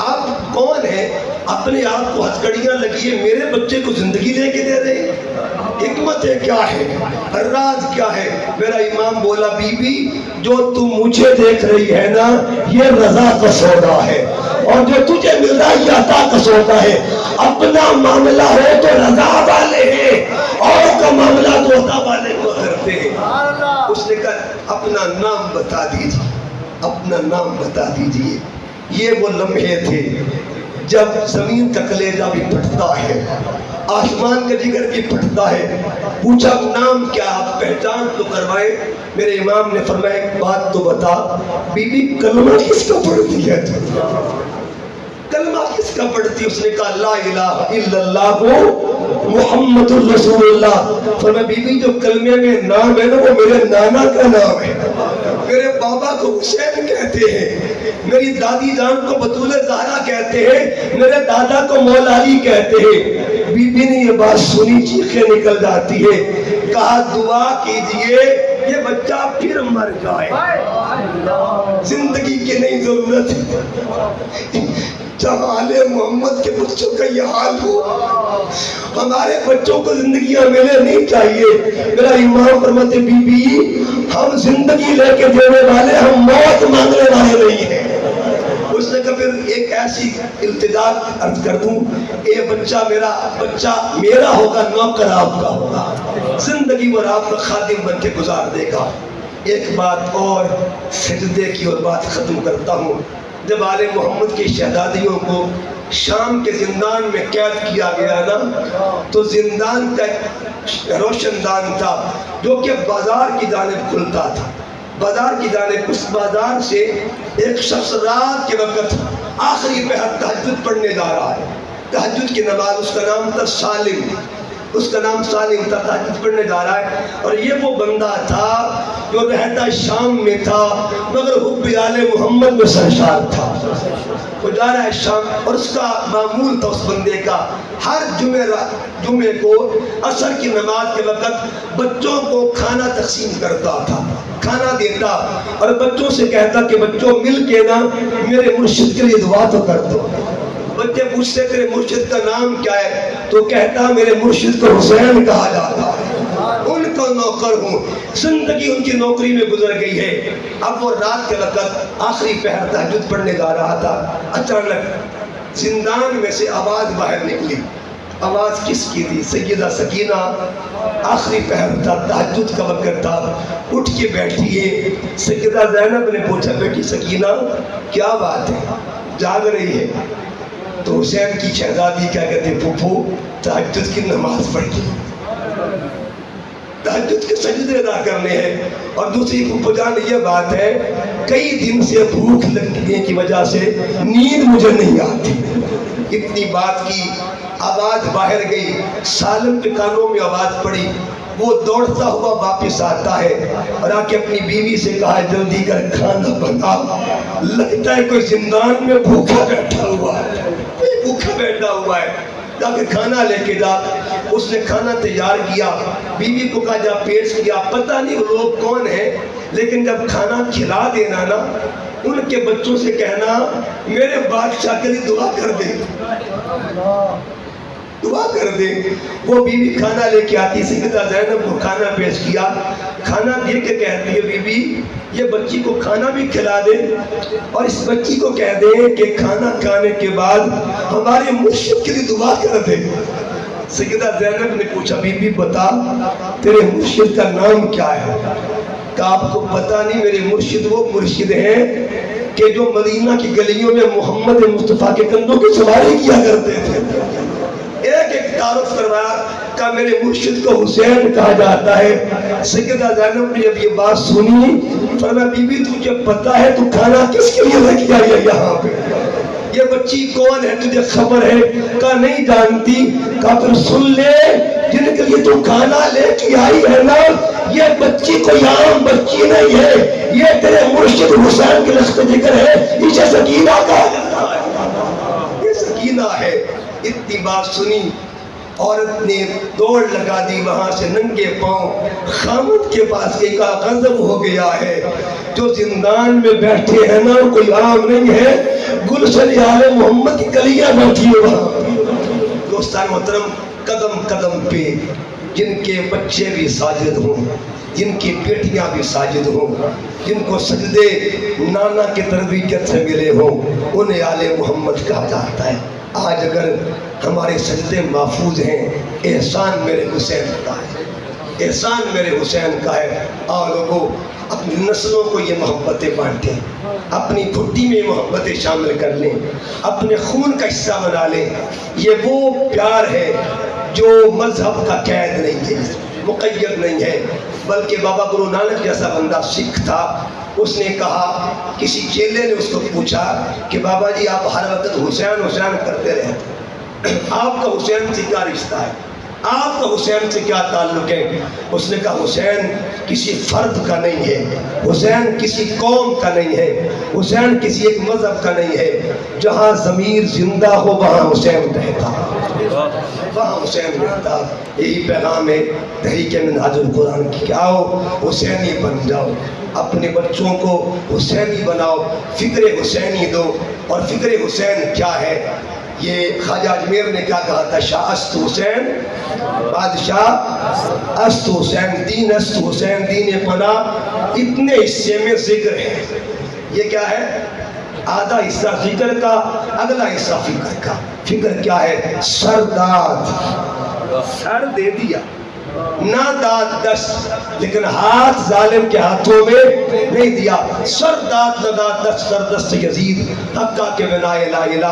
آپ کون ہیں؟ اپنے آپ کو ہتھکڑیاں لگی ہے، میرے بچے کو زندگی لے کے دے رہے ہیں، حکمت کیا ہے، راز کیا ہے؟ میرا امام بولا بی بی جو تم مجھے دیکھ رہی ہے نا یہ رضا کا سودا ہے، اور جو تجھے مل رہا ہے یہ عطا کا سودا ہے۔ اپنا معاملہ ہو تو رضا والے ہیں، اور کا معاملہ تو عطا والے کو کرتے ہیں۔ اس نے کہا اپنا نام بتا دیجیے، اپنا نام بتا دیجیے۔ یہ وہ لمحے تھے جب زمین کا کلیجہ بھی پھٹتا ہے، آسمان کا جگر بھی پھٹتا ہے۔ پوچھا نام کیا، آپ پہچان تو کروائے۔ میرے امام نے فرمایا ایک بات تو بتا بی بی کلمہ کس کا پڑھتی ہے، کلمہ کس کا پڑھتی ہے؟ اس نے کہا لا الہ الا اللہ محمد الرسول اللہ۔ فرمایا بی بی جو کلمے میں نام ہے نا وہ میرے نانا کا نام ہے، میرے بابا کو حسین کہتے ہیں، میری دادی جان کو بطول زہرا کہتے ہیں، میرے دادا کو مولا علی کہتے ہیں۔ بی بی نے یہ بات سنی چیخیں نکل جاتی ہے، کہا دعا کیجئے یہ بچہ پھر مر جائے، زندگی کی نہیں ضرورت ہے۔ جہاں آل محمد کے بچوں کا یہ حال ہو، ہمارے بچوں کو زندگیاں ملے نہیں چاہیے۔ میرا امام فرماتے بی بی ہم زندگی لے کے دینے والے، ہم موت مانگنے والے نہیں ہیں۔ اس نے کہا پھر ایک ایسی التجا عرض کر دوں، اے بچہ میرا ہوگا، نوکر آپ کا ہوگا، زندگی بھر آپ کا خادم بن کے گزار دے گا۔ ایک بات اور سجدے کی اور بات ختم کرتا ہوں۔ جب آل محمد کی شہزادیوں کو شام کے زندان میں قید کیا گیا نا تو زندان کا روشن دان تھا جو کہ بازار کی جانب کھلتا تھا، بازار کی جانب، اس بازار سے ایک شخص رات کے وقت آخری پہر تہجد پڑھنے جا رہا ہے، تہجد کی نماز، اس کا نام تھا سالم، اس کا نام سالم تھا، تہجد پڑھنے جا رہا ہے۔ اور یہ وہ بندہ تھا جو رہتا شام میں تھا مگر حب آل محمد میں سرشار تھا، وہ جا رہا ہے شام، اور اس کا معمول تھا اس بندے کا ہر جمعے کو عصر کی نماز کے وقت بچوں کو کھانا تقسیم کرتا تھا، کھانا دیتا اور بچوں سے کہتا کہ بچوں مل کے نا میرے مرشد کے لیے دعا تو کر دو۔ بچے پوچھتے تیرے مرشد کا نام کیا ہے؟ تو کہتا میرے مرشد کو حسین کہا جاتا ہے، ان کا نوکر ہوں۔ زندگی ان کی نوکری میں گزر گئی ہے۔ اب وہ رات کے وقت آخری پہر تہجد پڑھنے جا رہا تھا، اچانک زندان میں سے آواز باہر نکلی۔ آواز کس کی تھی؟ سیدہ سکینہ، آخری پہر تھا، تہجد کا وقت تھا، اٹھ کے بیٹھی ہے۔ سیدہ زینب نے پوچھا بیٹی سکینہ کیا بات ہے، جاگ رہی ہے؟ تو حسین کی شہزادی کیا کہتے پھوپھو تہجد کی نماز پڑھی، تہجد کے سجدے ادا کرنے ہیں. اور دوسری پھپھو جان یہ بات ہے کئی دن سے بھوک لگنے کی وجہ سے نیند مجھے نہیں آتی. اتنی بات کی آواز باہر گئی, سالم کے کانوں میں آواز پڑی. وہ دوڑتا ہوا واپس آتا ہے اور آ کے اپنی بیوی سے کہا جلدی کر کھانا بنا, لگتا ہے کوئی زندان میں بھوکا بیٹھا ہوا ہے, بھوکا بیٹھا ہوا ہے, جا کے کھانا لے کے جا. اس نے کھانا تیار کیا, بیوی کو کہا جا پیش کیا. پتہ نہیں وہ لوگ کون ہیں, لیکن جب کھانا کھلا دینا نا ان کے بچوں سے کہنا میرے بادشاہ کے لیے دعا کر دے, دعا کر دے. وہ بیوی کھانا لے کے آتی, سیدہ زینب کو کھانا پیش کیا. کھانا دے کے کہتی ہے بیوی یہ بچی کو کھانا بھی کھلا دے اور اس بچی کو کہہ دے کہ کھانا کھانے کے بعد ہمارے مرشد کے لیے دعا کر دے. سیدہ زینب نے پوچھا بی بی بتا تیرے مرشد کا نام کیا ہے؟ کہ آپ کو پتہ نہیں میرے مرشد وہ مرشد ہیں کہ جو مدینہ کی گلیوں میں محمد مصطفیٰ کے کندھوں کی سواری کیا کرتے تھے. ایک ایک تعارف کروایا کہ میرے مرشد کو حسین کہا جاتا ہے. سیدہ زینب نے جب یہ بات سنی فرمایا بی بی تجھے پتہ ہے تو کھانا کس کے لیے رکھ آئی ہے یہاں پہ؟ یہ بچی کون ہے تجھے خبر ہے؟ کہا نہیں جانتی. کہا پھر سن لے جن کے لیے تو کھانا لے کے آئی ہے نا یہ بچی کوئی عام بچی نہیں ہے, یہ تیرے مرشد حسین کے لفظ ذکر ہے, اسے سکینہ کہا جاتا ہے, یہ سکینہ ہے. اتنی بات سنی عورت نے دوڑ لگا دی وہاں سے ننگے پاؤں خامد کے پاس کے. کہا غضب ہو گیا ہے, جو زندان میں بیٹھے ہیں نا کوئی عام نہیں ہے, گلشن آل محمد کی کلیاں بیٹھی ہے وہاں. دوستان محترم قدم قدم پہ جن کے بچے بھی ساجد ہوں, جن کی بیٹیاں بھی ساجد ہوں, جن کو سجدے نانا کی تربیت سے ملے ہوں, انہیں آل محمد کہا جاتا ہے. آج اگر ہمارے سجدے محفوظ ہیں احسان میرے حسین کا ہے, احسان میرے حسین کا ہے. آؤ لوگوں اپنی نسلوں کو یہ محبتیں بانٹیں, اپنی گھٹی میں محبتیں شامل کر لیں, اپنے خون کا حصہ بنا لیں. یہ وہ پیار ہے جو مذہب کا قید نہیں ہے, مقید نہیں ہے, بلکہ بابا گرو نانک جیسا بندہ سکھ تھا. اس نے کہا کسی چیلے نے اس کو پوچھا کہ بابا جی آپ ہر وقت حسین حسین کرتے رہتے, آپ کا حسین سے کیا رشتہ ہے, آپ کا حسین سے کیا تعلق ہے؟ اس نے کہا حسین کسی فرد کا نہیں ہے, حسین کسی قوم کا نہیں ہے, حسین کسی ایک مذہب کا نہیں ہے. جہاں ضمیر زندہ ہو وہاں حسین رہتا, وہاں حسین رہتا. یہی پیغام ہے تحریک منہاج القرآن کی کہ آؤ حسینی بن جاؤ, اپنے بچوں کو حسینی بناؤ, فکر حسینی دو. اور فکر حسین کیا ہے؟ یہ خواجہ اجمیر نے کیا کہا تھا, شاہ است حسین بادشاہ است حسین, دین است حسین دین پناہ. اتنے حصے میں ذکر ہے. یہ کیا ہے؟ آدھا حصہ فکر کا, اگلا حصہ فکر کا. فکر کیا ہے؟ سر داد, سر دے دیا نہ داد دست, لیکن ہاتھ ظالم کے ہاتھوں میں نہیں دیا. سر داد نہ داد دست کر دست یزید حقا کے بنا لا الہ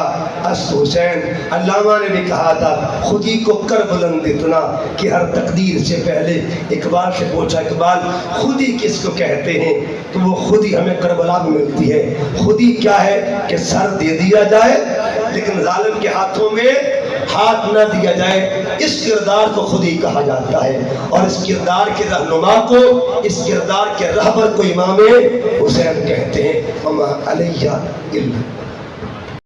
است حسین. علامہ نے بھی کہا تھا خودی کو کر بلند اتنا کہ ہر تقدیر سے پہلے. اقبال سے پوچھا اقبال خودی کس کو کہتے ہیں؟ تو وہ خودی ہمیں کربلا میں ملتی ہے. خودی کیا ہے کہ سر دے دیا جائے لیکن ظالم کے ہاتھوں میں ہاتھ نہ دیا جائے. اس کردار کو خودی کہا جاتا ہے, اور اس کردار کے رہنما کو, اس کردار کے رہبر کو امام حسین کہتے ہیں. وما علیہ الا